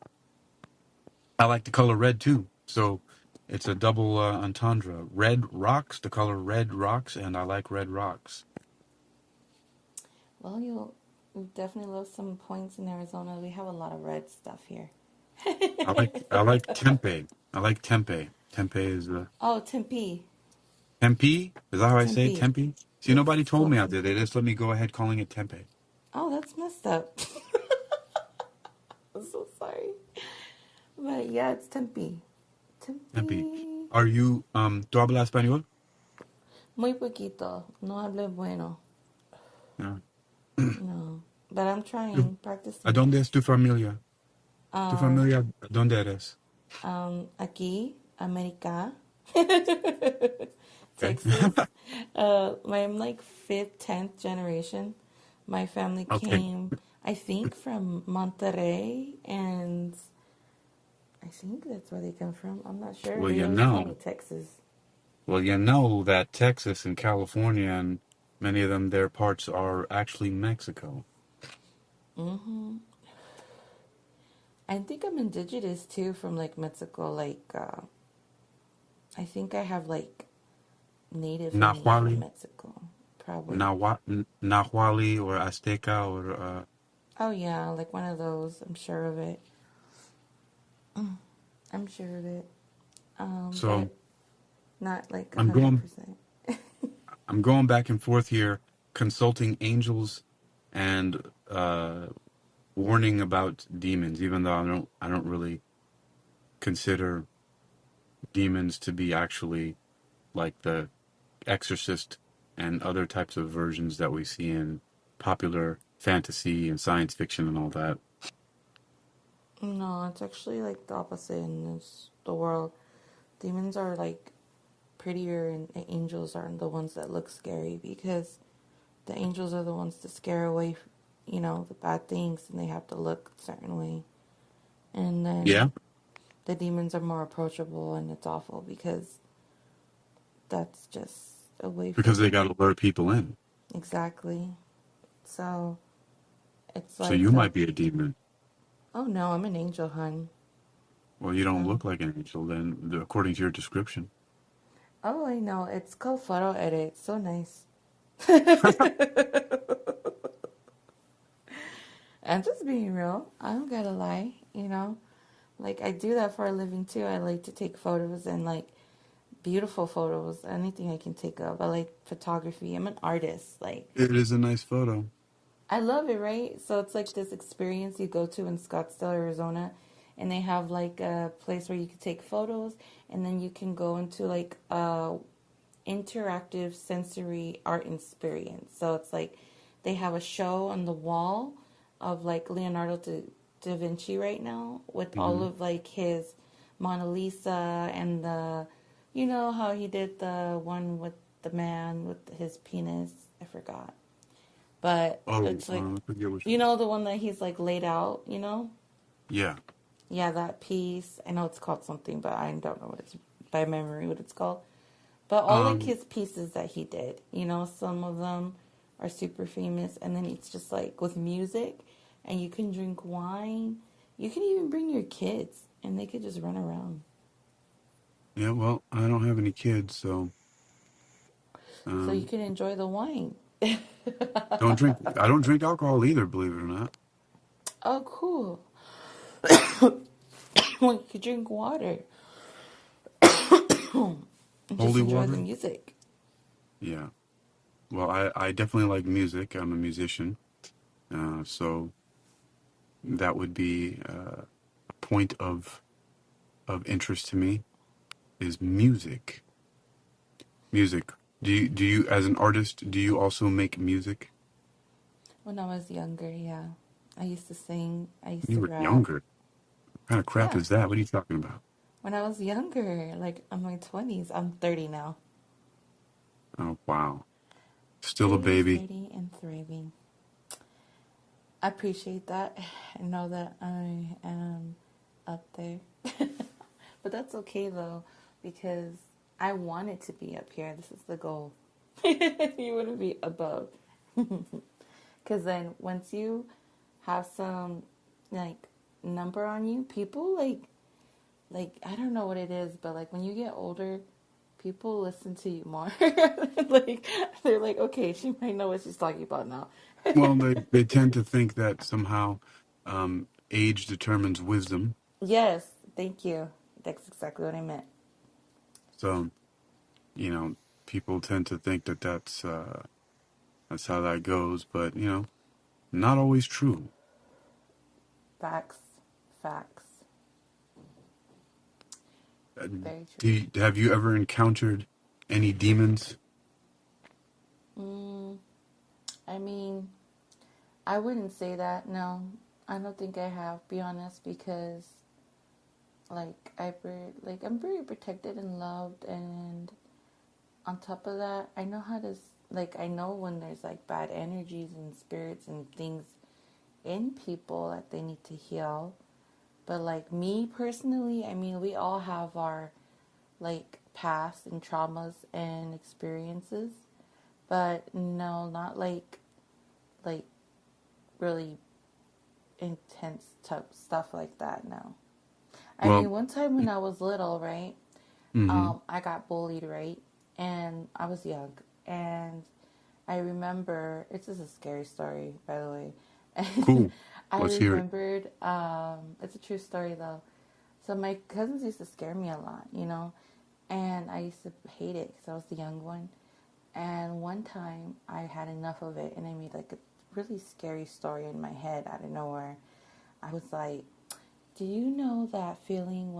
[SPEAKER 1] I like the color red too. So it's a double entendre. Red rocks, the color red rocks, and I like red rocks.
[SPEAKER 2] Well, you'll definitely love some points in Arizona. We have a lot of red stuff here.
[SPEAKER 1] I like Tempe. I like Tempe. Tempe is the
[SPEAKER 2] Oh, Tempe.
[SPEAKER 1] Tempe. Is that how I say it?
[SPEAKER 2] Tempe.
[SPEAKER 1] Tempe? See,
[SPEAKER 2] It's
[SPEAKER 1] nobody told
[SPEAKER 2] spelled
[SPEAKER 1] me out there.
[SPEAKER 2] Tempe.
[SPEAKER 1] They just let me go ahead calling it Tempe.
[SPEAKER 2] Oh, that's messed up. I'm so sorry. But yeah, it's Tempe.
[SPEAKER 1] Happy.
[SPEAKER 2] Tempe.
[SPEAKER 1] Are you ¿Tú hablas español?
[SPEAKER 2] Muy poquito. No hable bueno.
[SPEAKER 1] No.
[SPEAKER 2] No. But I'm trying,
[SPEAKER 1] ¿A
[SPEAKER 2] practicing.
[SPEAKER 1] dónde es tu familia? ¿Tu
[SPEAKER 2] Um,
[SPEAKER 1] familia dónde eres?
[SPEAKER 2] Aquí, America,
[SPEAKER 1] Okay.
[SPEAKER 2] Texas. I'm like fifth, 10th generation. My family
[SPEAKER 1] Okay.
[SPEAKER 2] came, I think, from Monterrey, and I think that's where they come from. I'm not sure.
[SPEAKER 1] Well,
[SPEAKER 2] They
[SPEAKER 1] you
[SPEAKER 2] always tell
[SPEAKER 1] know.
[SPEAKER 2] me Texas.
[SPEAKER 1] Well, you know that Texas and California and many of them, their parts are actually Mexico.
[SPEAKER 2] Hmm. I think I'm indigenous too from like Mexico. Like, I think I have like native family from
[SPEAKER 1] Nahuali,
[SPEAKER 2] Mexico, probably.
[SPEAKER 1] Nahuali or Azteca or
[SPEAKER 2] Oh yeah, like one of those. I'm sure of it. I'm sure of it.
[SPEAKER 1] so
[SPEAKER 2] But not like
[SPEAKER 1] I'm going
[SPEAKER 2] 100%.
[SPEAKER 1] I'm going back and forth here consulting angels and warning about demons, even though I don't really consider demons to be actually like the Exorcist and other types of versions that we see in popular fantasy and science fiction and all that.
[SPEAKER 2] No, it's actually like the opposite in the world. Demons are like prettier, and the angels are the ones that look scary because the angels are the ones that scare away, the bad things, and they have to look a certain way. And then
[SPEAKER 1] Yeah,
[SPEAKER 2] the demons are more approachable, and it's awful because that's just a way for
[SPEAKER 1] because they got
[SPEAKER 2] them.
[SPEAKER 1] to lure people in.
[SPEAKER 2] Exactly. So it's
[SPEAKER 1] So you
[SPEAKER 2] like,
[SPEAKER 1] might be a demon.
[SPEAKER 2] oh no, I'm an angel, hun.
[SPEAKER 1] Well, you don't
[SPEAKER 2] So,
[SPEAKER 1] look like an angel then, according to your description.
[SPEAKER 2] oh, I know. It's called photo edit. So nice. I'm just being real. I don't gotta lie. Like, I do that for a living too. I like to take photos and, like, beautiful photos. Anything I can take of. I like photography. I'm an artist. Like,
[SPEAKER 1] It is a nice photo.
[SPEAKER 2] I love it, right? So it's like this experience you go to in Scottsdale, Arizona, and they have like a place where you can take photos, and then you can go into like a interactive sensory art experience. So it's like they have a show on the wall of like da Vinci right now with all
[SPEAKER 1] Hmm.
[SPEAKER 2] of like his Mona Lisa and you know how he did the one with the man with his penis. I forgot. But
[SPEAKER 1] Oh,
[SPEAKER 2] it's like,
[SPEAKER 1] I forget which
[SPEAKER 2] you
[SPEAKER 1] one.
[SPEAKER 2] know, the one that he's like laid out.
[SPEAKER 1] Yeah.
[SPEAKER 2] Yeah, that piece. I know it's called something, but I don't know what it's by memory what it's called. But all like
[SPEAKER 1] Um.
[SPEAKER 2] his pieces that he did, some of them are super famous. And then it's just like with music, and you can drink wine. You can even bring your kids, and they could just run around.
[SPEAKER 1] Yeah. Well, I don't have any kids, so
[SPEAKER 2] So you
[SPEAKER 1] um,
[SPEAKER 2] can enjoy the wine.
[SPEAKER 1] don't drink. I don't drink alcohol either, believe it or not.
[SPEAKER 2] Oh, cool. Well, you could drink water and just
[SPEAKER 1] Holy
[SPEAKER 2] enjoy the
[SPEAKER 1] water.
[SPEAKER 2] music.
[SPEAKER 1] Yeah. Well, I definitely like music. I'm a musician, so that would be a point of interest to me is music. Music. Do you as an artist, do you also make music?
[SPEAKER 2] When I was younger, yeah. I used to sing, I used
[SPEAKER 1] You
[SPEAKER 2] to
[SPEAKER 1] were
[SPEAKER 2] rap.
[SPEAKER 1] younger. What kind of crap
[SPEAKER 2] Yeah,
[SPEAKER 1] is that? What are you talking about?
[SPEAKER 2] when I was younger, like in my 20s. I'm 30 now.
[SPEAKER 1] Oh, wow. Still a
[SPEAKER 2] 30,
[SPEAKER 1] baby.
[SPEAKER 2] 30, and thriving. I appreciate that. I know that I am up there. But that's okay though, because I want it to be up here. This is the goal. You want to be above. Because then once you have some like number on you, people like I don't know what it is, but like when you get older, people listen to you more. Like they're like, okay, she might know what she's talking about now.
[SPEAKER 1] Well, they tend to think that somehow age determines wisdom.
[SPEAKER 2] Yes, thank you. That's exactly what I meant.
[SPEAKER 1] So, you know, people tend to think that that's how that goes, but, not always true.
[SPEAKER 2] Facts. Facts.
[SPEAKER 1] Uh,
[SPEAKER 2] Very true.
[SPEAKER 1] have you ever encountered any demons?
[SPEAKER 2] Mm, I mean, I wouldn't say that. No, I don't think I have. Be honest, because I'm very protected and loved, and on top of that, I know how to I know when there's like bad energies and spirits and things in people that they need to heal. But like me personally, I mean, we all have our like past and traumas and experiences, but no, not like really intense type stuff like that. No. I
[SPEAKER 1] Well,
[SPEAKER 2] mean, one time when I was little, right?
[SPEAKER 1] hmm
[SPEAKER 2] I got bullied, right? And I was young, and I remember it's just a scary story, by the way. And
[SPEAKER 1] cool.
[SPEAKER 2] I
[SPEAKER 1] Let's hear it.
[SPEAKER 2] remembered, it's a true story though. So my cousins used to scare me a lot, you know, and I used to hate it because I was the young one. And one time I had enough of it, and I made like a really scary story in my head out of nowhere. I was like, do you know that feeling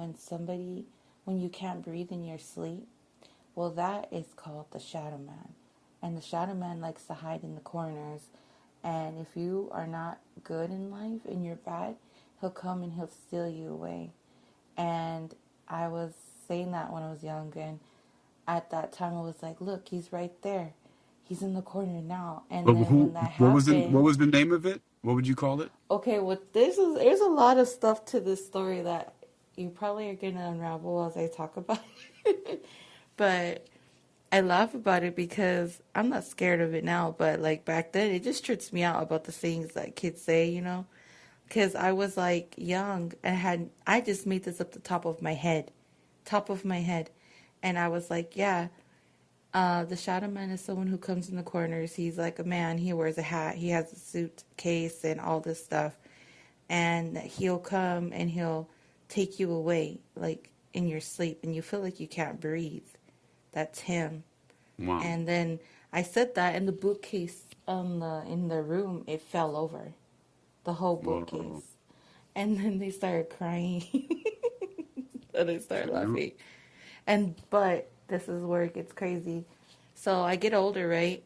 [SPEAKER 2] when you can't breathe in your sleep? Well, that is called the shadow man. And the shadow man likes to hide in the corners. And if you are not good in life and you're bad, he'll come and he'll steal you away. And I was saying that when I was young. And at that time, I was like, look, he's right there. He's in the corner now. And
[SPEAKER 1] But
[SPEAKER 2] then when
[SPEAKER 1] who?
[SPEAKER 2] that
[SPEAKER 1] What was it? What
[SPEAKER 2] happened,
[SPEAKER 1] was the name of it? What would you call it?
[SPEAKER 2] okay, well, there's a lot of stuff to this story that you probably are going to unravel as I talk about it. But I laugh about it because I'm not scared of it now, but like back then, it just trips me out about the things that kids say, you know? Because I was like young and I just made this up the top of my head. And I was like, yeah, the shadow man is someone who comes in the corners. He's like a man. He wears a hat. He has a suitcase and all this stuff. And he'll come and he'll take you away, like in your sleep, and you feel like you can't breathe. That's him.
[SPEAKER 1] Wow.
[SPEAKER 2] And then I said that, and the bookcase in the room, it fell over, the whole
[SPEAKER 1] Whoa.
[SPEAKER 2] bookcase. And then they started crying, and they started
[SPEAKER 1] Never.
[SPEAKER 2] laughing. But this is where it gets crazy. So I get older, right?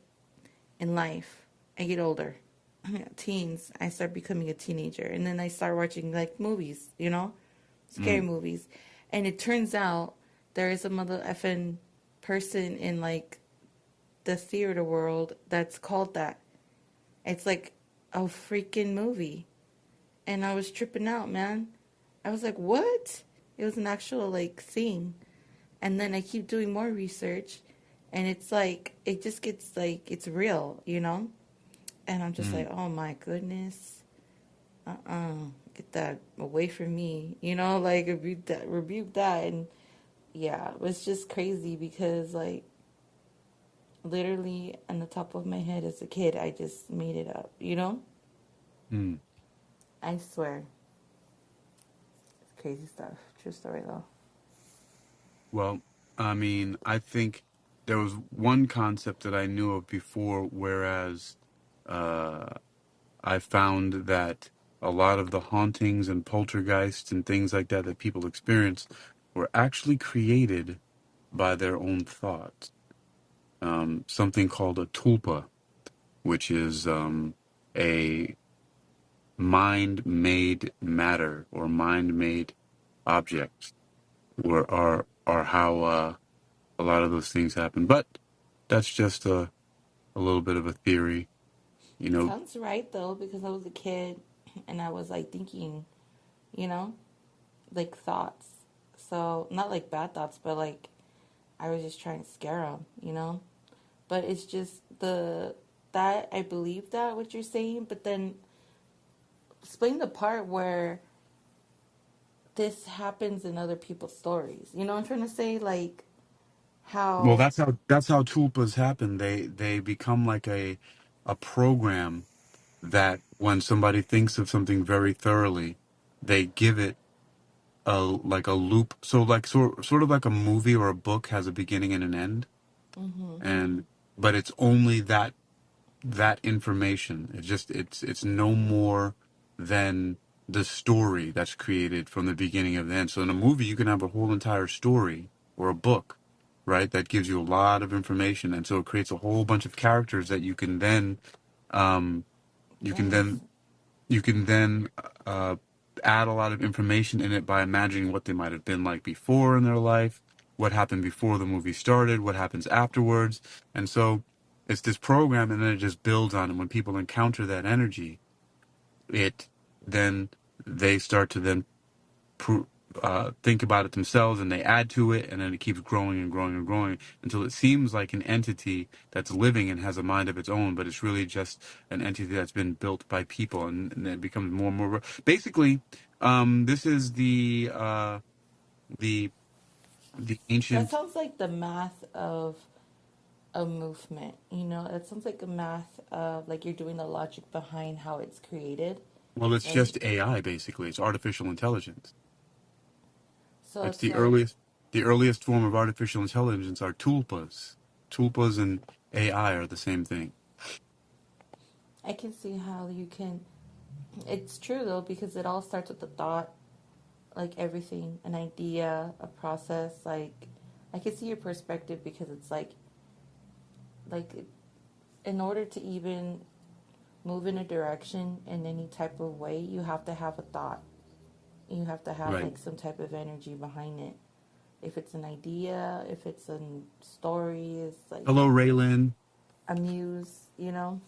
[SPEAKER 2] In life, I get older. Teens, I start becoming a teenager, and then I start watching like movies, you know, scary
[SPEAKER 1] Mm.
[SPEAKER 2] movies. And it turns out there is a mother effing person in like the theater world that's called that. It's like a freaking movie. And I was tripping out, man. I was like, what? It was an actual like thing. And then I keep doing more research, and it's like it just gets like it's real, you know? And I'm just
[SPEAKER 1] Mm.
[SPEAKER 2] like, oh my goodness. Get that away from me. You know, like rebuke that. And yeah, it was just crazy because like literally on the top of my head as a kid, I just made it up, you know?
[SPEAKER 1] Mm.
[SPEAKER 2] I swear. It's crazy stuff. True story though.
[SPEAKER 1] Well, I mean, I think there was one concept that I knew of before, whereas uh, I found that a lot of the hauntings and poltergeists and things like that that people experience were actually created by their own thoughts. Something called a tulpa, which is a mind-made matter or mind-made objects, or are how a lot of those things happen. But that's just a little bit of a theory, you know.
[SPEAKER 2] Sounds right though, because I was a kid and I was like thinking, you know, like thoughts. So not like bad thoughts, but like I was just trying to scare them, you know. But it's just the that I believe that what you're saying, but then explain the part where this happens in other people's stories. You know what I'm trying to say? Like
[SPEAKER 1] Well,
[SPEAKER 2] how.
[SPEAKER 1] that's how tulpas happen. They become like a program that when somebody thinks of something very thoroughly, they give it a like a loop. So like sort of like a movie or a book has a beginning and an end,
[SPEAKER 2] Mhm.
[SPEAKER 1] and but it's only that information. It's just it's no more than. the story that's created from the beginning of the end. So in a movie, you can have a whole entire story or a book, right? That gives you a lot of information, and so it creates a whole bunch of characters that you can then, um, you can
[SPEAKER 2] Yes.
[SPEAKER 1] then, you can then uh, add a lot of information in it by imagining what they might have been like before in their life, what happened before the movie started, what happens afterwards, and so it's this program, and then it just builds on it. When people encounter that energy, it then they start to then think about it themselves, and they add to it, and then it keeps growing and growing and growing until it seems like an entity that's living and has a mind of its own, but it's really just an entity that's been built by people, and it becomes more and more. Basically, this is the the
[SPEAKER 2] That
[SPEAKER 1] ancient.
[SPEAKER 2] sounds like the math of a movement. You know, it sounds like a math of like you're doing the logic behind how it's created.
[SPEAKER 1] Well, it's
[SPEAKER 2] Like,
[SPEAKER 1] just AI. Basically, it's artificial intelligence.
[SPEAKER 2] so
[SPEAKER 1] It's
[SPEAKER 2] it's like,
[SPEAKER 1] the earliest form of artificial intelligence are tulpas. Tulpas and AI are the same thing.
[SPEAKER 2] I can see how you can. It's true though, because it all starts with a thought, like everything, an idea, a process. Like, I can see your perspective because it's like, in order to even move in a direction in any type of way, you have to have a thought. You have to have
[SPEAKER 1] Right.
[SPEAKER 2] like some type of energy behind it. If it's an idea, if it's a story, it's like
[SPEAKER 1] Hello, Raylan.
[SPEAKER 2] a muse, you know?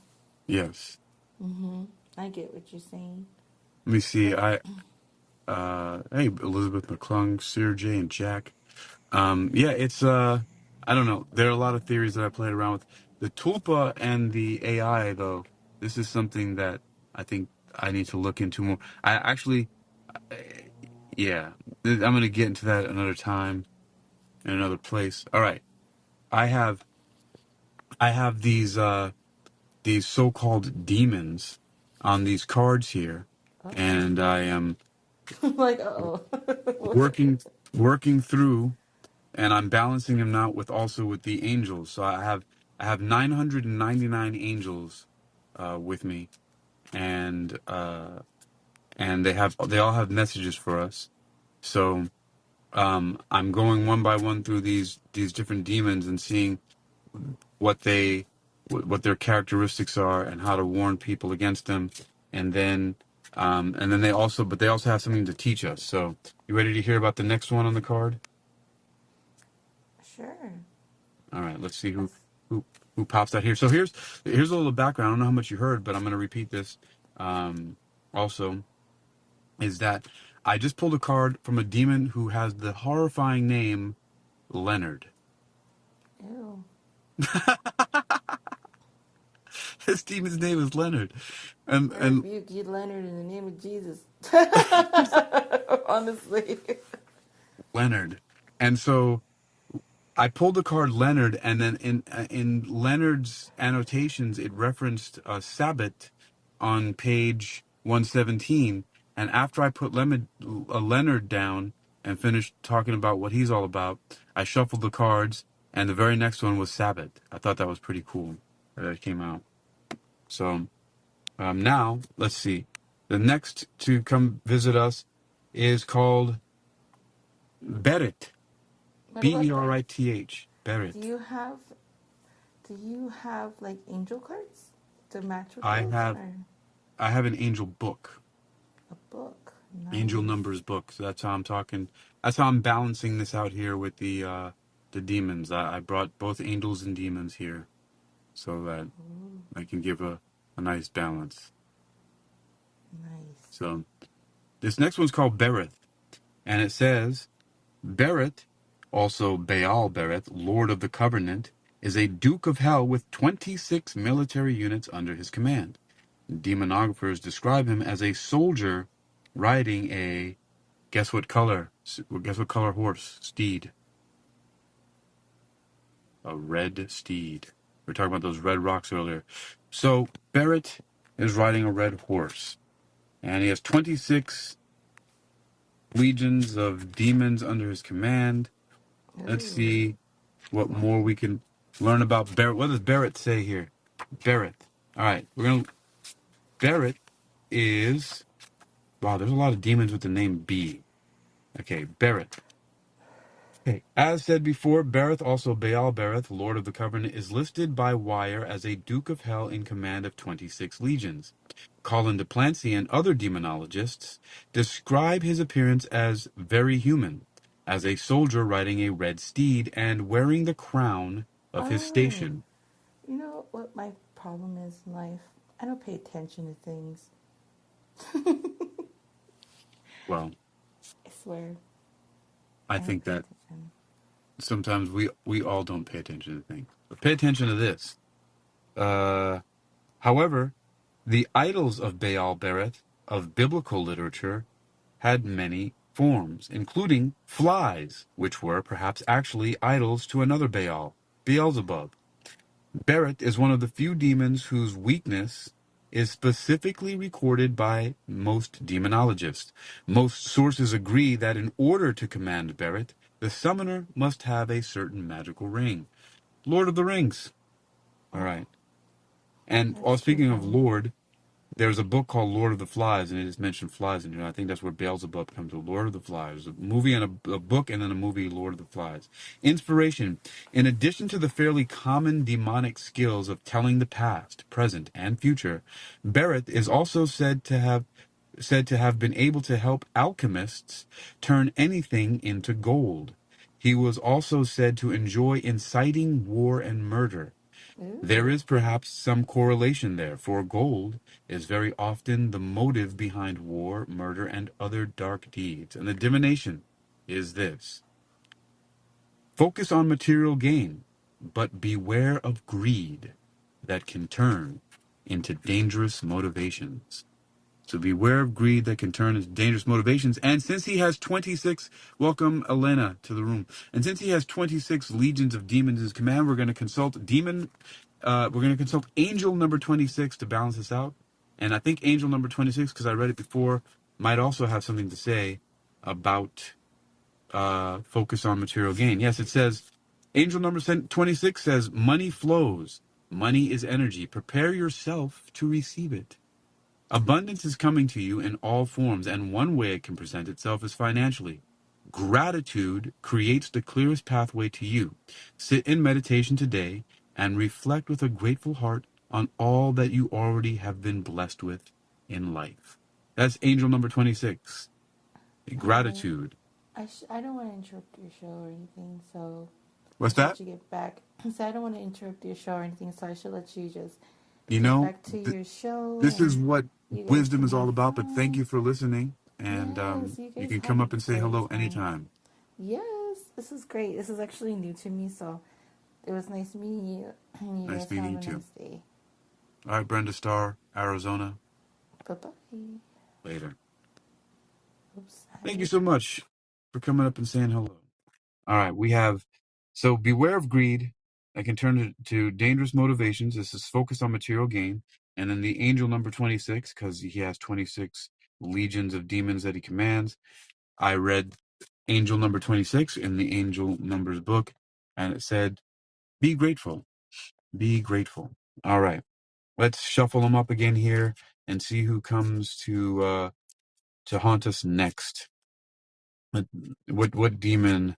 [SPEAKER 1] Yes.
[SPEAKER 2] Mm-hmm. I get what you're saying.
[SPEAKER 1] Let me see.
[SPEAKER 2] But
[SPEAKER 1] Hey, Elizabeth McClung, Sir J, and Jack. Yeah, it's, I don't know. There are a lot of theories that I played around with. The Tulpa and the AI, though, this is something that I think I need to look into more. I actually, yeah, I'm going to get into that another time in another place. All right. I have, I have these so-called demons on these cards here,
[SPEAKER 2] uh-oh.
[SPEAKER 1] and I am
[SPEAKER 2] Like, uh-oh.
[SPEAKER 1] working working through, and I'm balancing them out with also with the angels. So I have 999 angels with me, and they all have messages for us. So I'm going one by one through these different demons and seeing what what their characteristics are and how to warn people against them, and then they also have something to teach us. So you ready to hear about the next one on the card?
[SPEAKER 2] Sure.
[SPEAKER 1] All right, let's see
[SPEAKER 2] That's,
[SPEAKER 1] who who pops out here. So here's a little background. I don't know how much you heard, but I'm going to repeat this. Also, is that I just pulled a card from a demon who has the horrifying name Leonard.
[SPEAKER 2] ew.
[SPEAKER 1] This demon's name is Leonard,
[SPEAKER 2] I
[SPEAKER 1] and
[SPEAKER 2] rebuke you, Leonard, in the name of Jesus. Honestly.
[SPEAKER 1] Leonard, and so I pulled the card Leonard, and then in Leonard's annotations, it referenced Sabbath on page 117. And after I put Leonard down and finished talking about what he's all about, I shuffled the cards, and the very next one was Sabbath. I thought that was pretty cool that it came out. So now let's see. The next to come visit us is called Berit.
[SPEAKER 2] What about the,
[SPEAKER 1] Berith.
[SPEAKER 2] do
[SPEAKER 1] Berit.
[SPEAKER 2] you have, do you have like angel cards to match with
[SPEAKER 1] I
[SPEAKER 2] those?
[SPEAKER 1] have
[SPEAKER 2] Or
[SPEAKER 1] I have an angel book,
[SPEAKER 2] a book?
[SPEAKER 1] angel
[SPEAKER 2] Nice.
[SPEAKER 1] numbers book. So that's how I'm talking. That's how I'm balancing this out here with the demons. I brought both angels and demons here so that
[SPEAKER 2] Ooh,
[SPEAKER 1] I can give a nice balance.
[SPEAKER 2] nice.
[SPEAKER 1] So this next one's called Berith, and it says Berith, also Baal Berith, Lord of the Covenant, is a Duke of Hell with 26 military units under his command. Demonographers describe him as a soldier riding a guess what color? Guess what color horse? Steed. A red steed. We were talking about those red rocks earlier. So Barrett is riding a red horse, and he has 26 legions of demons under his command. Let's
[SPEAKER 2] Ooh.
[SPEAKER 1] see what more we can learn about Barrett. What does Barrett say here? Barrett. All right, we're gonna. Barrett is Wow, there's a lot of demons with the name B. Okay, Bereth. Okay. As said before, Bereth, also Baal Bereth, Lord of the Covenant, is listed by Wire as a Duke of Hell in command of 26 legions. Colin de Plancy and other demonologists describe his appearance as very human, as a soldier riding a red steed and wearing the crown of his
[SPEAKER 2] Oh,
[SPEAKER 1] station.
[SPEAKER 2] you know what my problem is in life? I don't pay attention to things.
[SPEAKER 1] Well,
[SPEAKER 2] I swear,
[SPEAKER 1] I
[SPEAKER 2] I don't
[SPEAKER 1] think
[SPEAKER 2] pay
[SPEAKER 1] that
[SPEAKER 2] attention.
[SPEAKER 1] sometimes we all don't pay attention to things. But pay attention to this. However, the idols of Baal Bereth of biblical literature had many forms, including flies, which were perhaps actually idols to another Baal, Beelzebub. Bereth is one of the few demons whose weakness is specifically recorded by most demonologists. Most sources agree that in order to command Bereth, the summoner must have a certain magical ring. Lord of the Rings. All
[SPEAKER 2] Oh,
[SPEAKER 1] right. And
[SPEAKER 2] that's too
[SPEAKER 1] speaking of
[SPEAKER 2] funny.
[SPEAKER 1] Lord, there's a book called Lord of the Flies, and it just mentioned flies in here. I think that's where Beelzebub comes from. Lord of the Flies. A movie and a book, and then a movie, Lord of the Flies. Inspiration. In addition to the fairly common demonic skills of telling the past, present, and future, Bereth is also said to have been able to help alchemists turn anything into gold. He was also said to enjoy inciting war and murder. There
[SPEAKER 2] Ooh.
[SPEAKER 1] is perhaps some correlation there, for gold is very often the motive behind war, murder, and other dark deeds. And the divination is this: focus on material gain, but beware of greed that can turn into dangerous motivations. So beware of greed that can turn into dangerous motivations. And since he has 26, welcome Elena to the room. And since he has 26 legions of demons in his command, we're going to consult angel number 26 to balance this out. And I think angel number 26, because I read it before, might also have something to say about focus on material gain. Yes, it says, angel number 26 says, money flows. Money is energy. Prepare yourself to receive it. Abundance is coming to you in all forms, and one way it can present itself is financially. Gratitude creates the clearest pathway to you. Sit in meditation today and reflect with a grateful heart on all that you already have been blessed with in life. That's angel number 26.
[SPEAKER 2] Hi.
[SPEAKER 1] Gratitude.
[SPEAKER 2] I don't want to interrupt your show or anything, so I
[SPEAKER 1] What's
[SPEAKER 2] should
[SPEAKER 1] that?
[SPEAKER 2] let you get back. So I don't want to interrupt your show or anything, so I should let you just
[SPEAKER 1] You
[SPEAKER 2] get
[SPEAKER 1] know,
[SPEAKER 2] back to your show
[SPEAKER 1] this is
[SPEAKER 2] and
[SPEAKER 1] what
[SPEAKER 2] you guys
[SPEAKER 1] wisdom
[SPEAKER 2] can
[SPEAKER 1] is all
[SPEAKER 2] have
[SPEAKER 1] about, but thank
[SPEAKER 2] fun.
[SPEAKER 1] you for listening. And
[SPEAKER 2] Yes, you
[SPEAKER 1] you
[SPEAKER 2] guys
[SPEAKER 1] can
[SPEAKER 2] have
[SPEAKER 1] come
[SPEAKER 2] a
[SPEAKER 1] up and say
[SPEAKER 2] great
[SPEAKER 1] hello
[SPEAKER 2] time.
[SPEAKER 1] anytime.
[SPEAKER 2] Yes, this is great. This is actually new to me, so it was nice meeting you. And you
[SPEAKER 1] Nice
[SPEAKER 2] guys
[SPEAKER 1] meeting
[SPEAKER 2] have
[SPEAKER 1] you
[SPEAKER 2] a
[SPEAKER 1] too.
[SPEAKER 2] nice day.
[SPEAKER 1] All right, Brenda Starr, Arizona.
[SPEAKER 2] Bye bye.
[SPEAKER 1] Later.
[SPEAKER 2] Oops, I
[SPEAKER 1] Thank you
[SPEAKER 2] did.
[SPEAKER 1] so much for coming up and saying hello. All right, we have, so beware of greed that can turn to dangerous motivations. This is focused on material gain. And then the angel number 26, because he has 26 legions of demons that he commands. I read angel number 26 in the angel numbers book, and it said, be grateful, be grateful. All right, let's shuffle them up again here and see who comes to haunt us next. What demon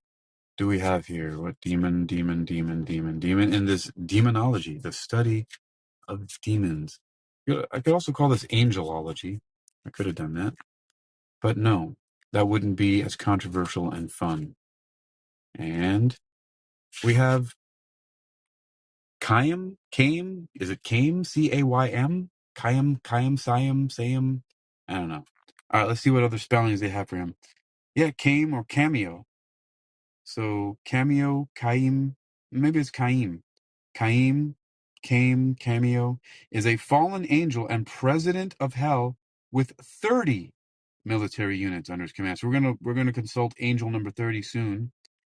[SPEAKER 1] do we have here? What demon in this demonology, the study of demons? I could also call this angelology. I could have done that, but no, that wouldn't be as controversial and fun. And we have Caim, is it Caim, Caym, Caim, Sayam? I don't know. All right, let's see what other spellings they have for him. Yeah, Caim or Cameo. So Cameo, Caim, maybe it's Caim. Cameo, is a fallen angel and president of hell with 30 military units under his command. So we're gonna consult angel number 30 soon,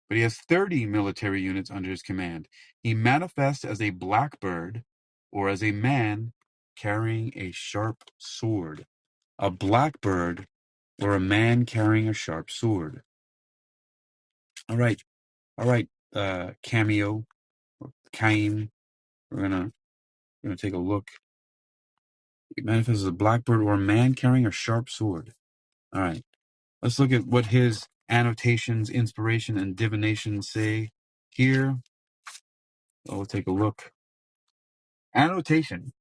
[SPEAKER 1] but he has 30 military units under his command. He manifests as a blackbird or as a man carrying a sharp sword. A blackbird or a man carrying a sharp sword. All right, Cameo, Caim. We're gonna take a look. It manifests as a blackbird or a man carrying a sharp sword. All right. Let's look at what his annotations, inspiration, and divination say here. We'll take a look. Annotation.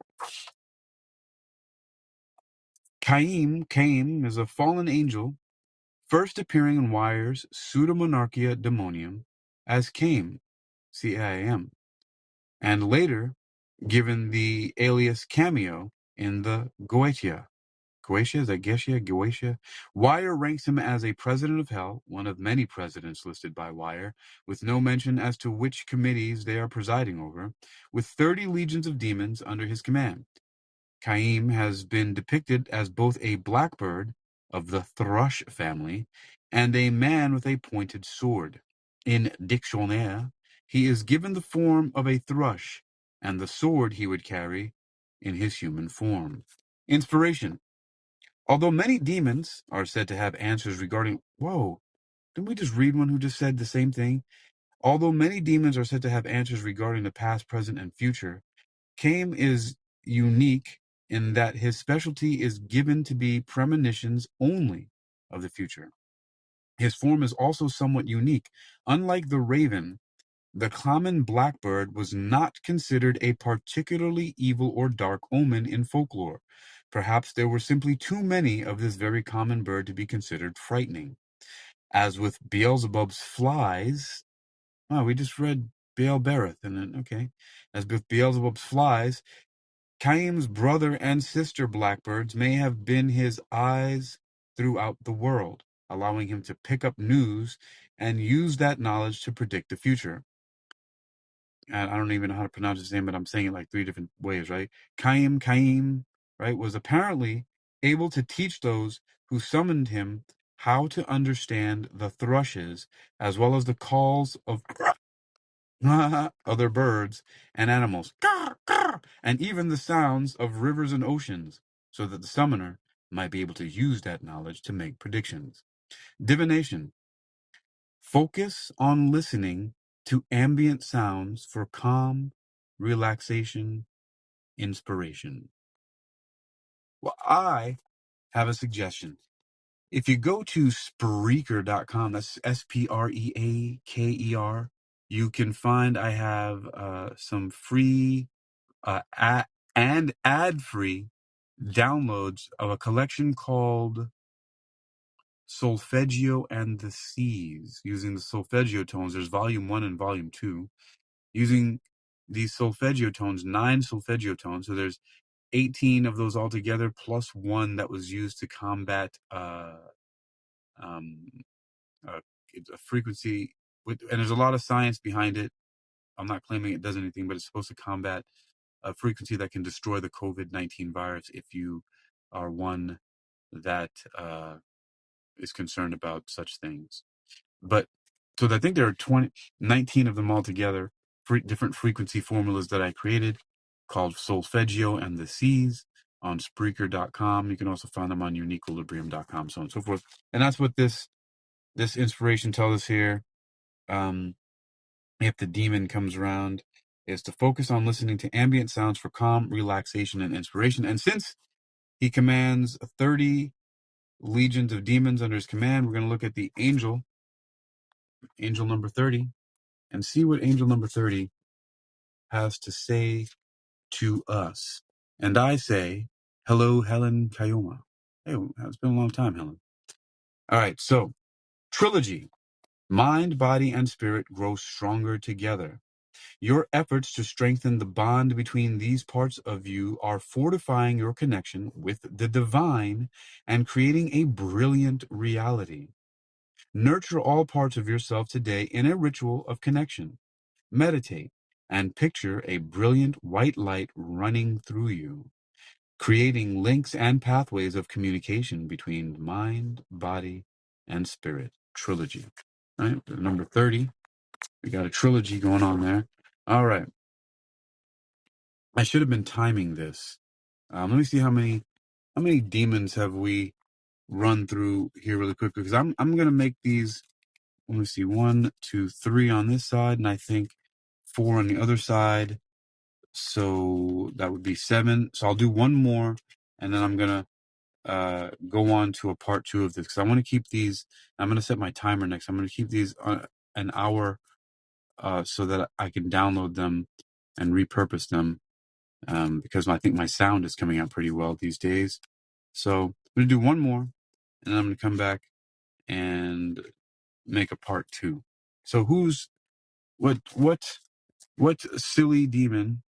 [SPEAKER 1] Caim is a fallen angel, first appearing in Wire's Pseudomonarchia Demonium as Caim, C-A-I-M, and later given the alias Cameo in the Goetia. Goetia? Is that Geshe? Goetia? Wire ranks him as a president of hell, one of many presidents listed by Wire, with no mention as to which committees they are presiding over, with 30 legions of demons under his command. Caim has been depicted as both a blackbird of the thrush family and a man with a pointed sword. In Dictionnaire, he is given the form of a thrush and the sword he would carry in his human form. Inspiration. Although many demons are said to have answers regarding... Whoa, didn't we just read one who just said the same thing? Although many demons are said to have answers regarding the past, present, and future, Caim is unique in that his specialty is given to be premonitions only of the future. His form is also somewhat unique. Unlike the raven, the common blackbird was not considered a particularly evil or dark omen in folklore. Perhaps there were simply too many of this very common bird to be considered frightening. As with Beelzebub's flies, we just read Beelbereth, and then, okay. As with Beelzebub's flies, Caim's brother and sister blackbirds may have been his eyes throughout the world, allowing him to pick up news and use that knowledge to predict the future. And I don't even know how to pronounce his name, but I'm saying it like 3 different ways, right? Caim, right, was apparently able to teach those who summoned him how to understand the thrushes, as well as the calls of other birds and animals, and even the sounds of rivers and oceans, so that the summoner might be able to use that knowledge to make predictions. Divination. Focus on listening to ambient sounds for calm, relaxation, inspiration. Well, I have a suggestion. If you go to Spreaker.com, that's Spreaker, you can find I have some free and ad-free downloads of a collection called Solfeggio and the Seas, using the solfeggio tones. There's volume 1 and volume 2. Using these solfeggio tones, 9 solfeggio tones. So there's 18 of those altogether, plus 1 that was used to combat a frequency. And there's a lot of science behind it. I'm not claiming it does anything, but it's supposed to combat a frequency that can destroy the COVID-19 virus if you are one that is concerned about such things. But so I think there are 19 of them altogether, different frequency formulas that I created called Solfeggio and the Seas on Spreaker.com. You can also find them on UniqueEquilibrium.com, so on and so forth. And that's what this inspiration tells us here. If the demon comes around, is to focus on listening to ambient sounds for calm, relaxation, and inspiration. And since he commands 30 legions of demons under his command, we're going to look at the angel number 30, and see what angel number 30 has to say to us. And I say, hello, Helen Kayoma. Hey, it's been a long time, Helen. All right, so trilogy. Mind, body, and spirit grow stronger together. Your efforts to strengthen the bond between these parts of you are fortifying your connection with the divine and creating a brilliant reality. Nurture all parts of yourself today in a ritual of connection. Meditate and picture a brilliant white light running through you, creating links and pathways of communication between mind, body, and spirit. Trilogy. All right, number 30. We got a trilogy going on there. All right. I should have been timing this. Let me see how many demons have we run through here really quick, because I'm gonna make these. Let me see, 1, 2, 3 on this side, and I think 4 on the other side. So that would be 7. So I'll do one more, and then I'm gonna go on to a part 2 of this, because I want to keep these. I'm going to set my timer next. I'm going to keep these an hour, so that I can download them and repurpose them, because I think my sound is coming out pretty well these days. So I'm going to do one more, and then I'm going to come back and make a part 2. So what silly demon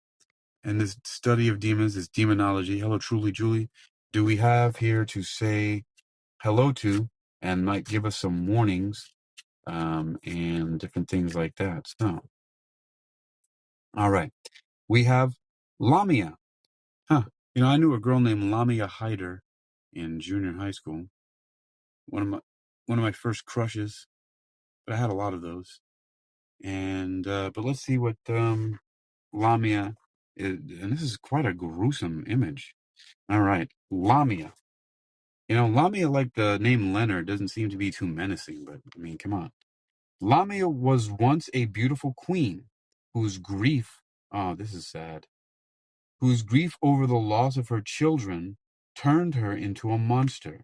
[SPEAKER 1] in this study of demons, this demonology, hello truly Julie, do we have here to say hello to, and might give us some warnings, and different things like that. So, all right, we have Lamia. Huh. I knew a girl named Lamia Hyder in junior high school. One of my first crushes, but I had a lot of those. And but let's see what Lamia is, and this is quite a gruesome image. All right, Lamia. Lamia, like the name Leonard, doesn't seem to be too menacing, but I mean, come on. Lamia was once a beautiful queen whose grief, oh, this is sad, whose grief over the loss of her children turned her into a monster.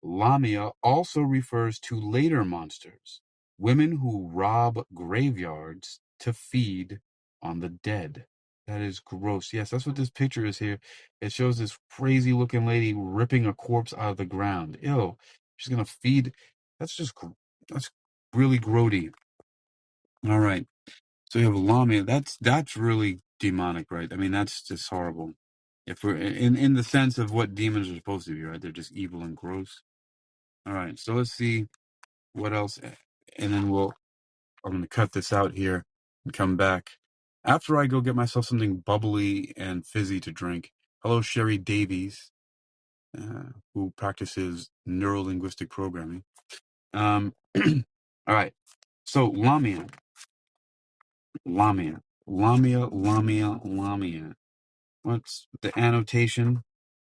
[SPEAKER 1] Lamia also refers to later monsters, women who rob graveyards to feed on the dead. That is gross. Yes, that's what this picture is here. It shows this crazy looking lady ripping a corpse out of the ground. Ew. She's going to feed. That's really grody. All right. So you have Lamia. That's really demonic, right? I mean, that's just horrible. If we're in the sense of what demons are supposed to be, right? They're just evil and gross. All right. So let's see what else, and then I'm going to cut this out here and come back after I go get myself something bubbly and fizzy to drink. Hello, Sherry Davies, who practices neuro-linguistic programming. All right. So Lamia. What's the annotation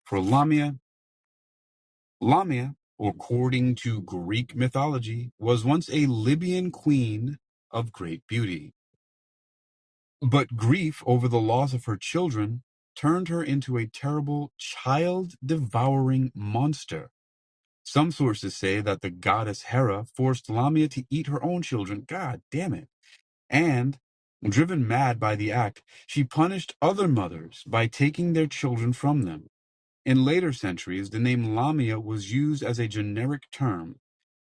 [SPEAKER 1] for Lamia? Lamia, according to Greek mythology, was once a Libyan queen of great beauty. But grief over the loss of her children turned her into a terrible child-devouring monster. Some sources say that the goddess Hera forced Lamia to eat her own children. God damn it. And, driven mad by the act, she punished other mothers by taking their children from them. In later centuries, the name Lamia was used as a generic term,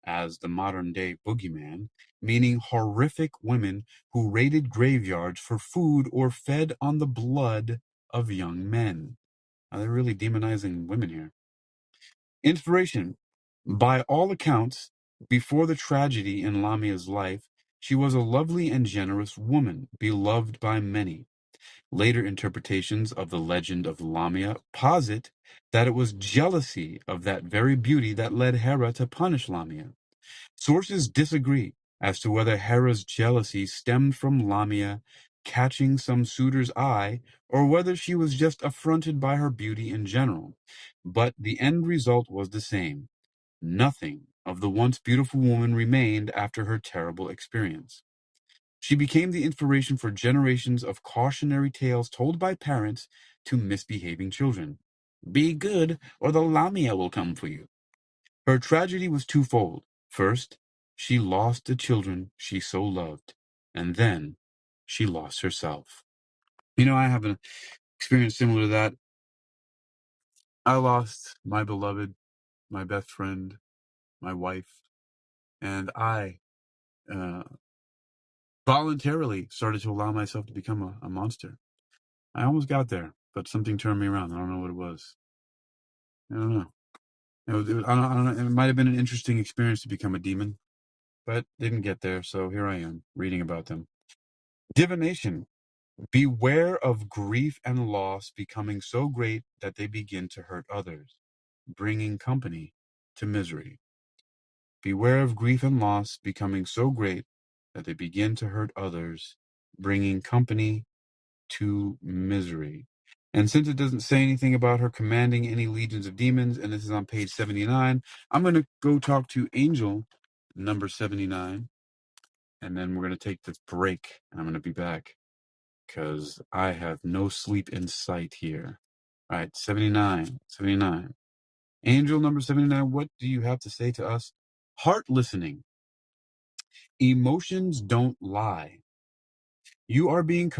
[SPEAKER 1] as the modern-day boogeyman, meaning horrific women who raided graveyards for food or fed on the blood of young men. Now, they're really demonizing women here. Inspiration. By all accounts, before the tragedy in Lamia's life, she was a lovely and generous woman, beloved by many. Later interpretations of the legend of Lamia posit that it was jealousy of that very beauty that led Hera to punish Lamia. Sources disagree as to whether Hera's jealousy stemmed from Lamia catching some suitor's eye or whether she was just affronted by her beauty in general. But the end result was the same. Nothing of the once beautiful woman remained after her terrible experience. She became the inspiration for generations of cautionary tales told by parents to misbehaving children. Be good, or the Lamia will come for you. Her tragedy was twofold. First, she lost the children she so loved, and then she lost herself. I have an experience similar to that. I lost my beloved, my best friend, my wife, and I uh, voluntarily started to allow myself to become a monster. I almost got there, but something turned me around. I don't know what it was. I don't know. I don't know. It might have been an interesting experience to become a demon, but didn't get there. So here I am reading about them. Divination. Beware of grief and loss becoming so great that they begin to hurt others, bringing company to misery. Beware of grief and loss becoming so great that they begin to hurt others, bringing company to misery. And since it doesn't say anything about her commanding any legions of demons, and this is on page 79, I'm going to go talk to Angel, number 79, and then we're going to take this break, and I'm going to be back, because I have no sleep in sight here. All right, 79. Angel number 79, what do you have to say to us? Heart listening. Emotions don't lie. You are being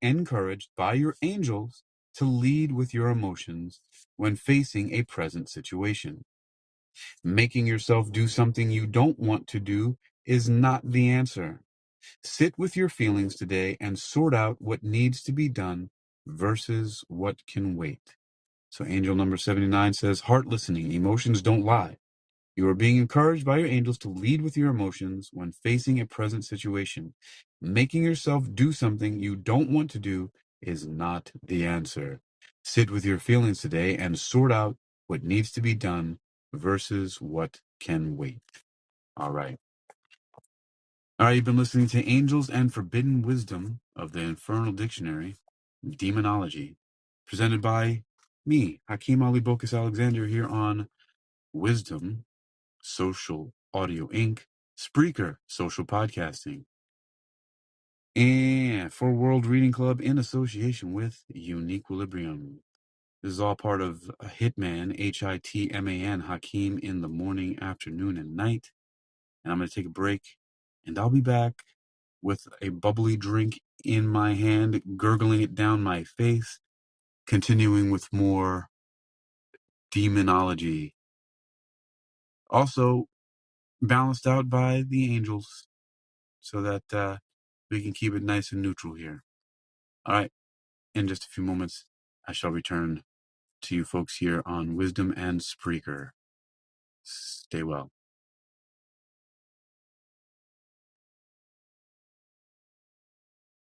[SPEAKER 1] encouraged by your angels to lead with your emotions when facing a present situation. Making yourself do something you don't want to do is not the answer. Sit with your feelings today and sort out what needs to be done versus what can wait. So angel number 79 says, heart listening, emotions don't lie. You are being encouraged by your angels to lead with your emotions when facing a present situation. Making yourself do something you don't want to do is not the answer. Sit with your feelings today and sort out what needs to be done versus what can wait. All right. All right, you've been listening to Angels and Forbidden Wisdom of the Infernal Dictionary, Demonology, presented by me, Hakeem Ali Bokus Alexander, here on Wisdom Social Audio Inc., Spreaker Social Podcasting, and for World Reading Club in association with Uniquilibrium. This is all part of Hitman, Hitman, Hakeem in the morning, afternoon, and night. And I'm going to take a break, and I'll be back with a bubbly drink in my hand, gurgling it down my face, continuing with more demonology. Also, balanced out by the angels so that we can keep it nice and neutral here. All right. In just a few moments, I shall return to you folks here on Wisdom and Spreaker. Stay well.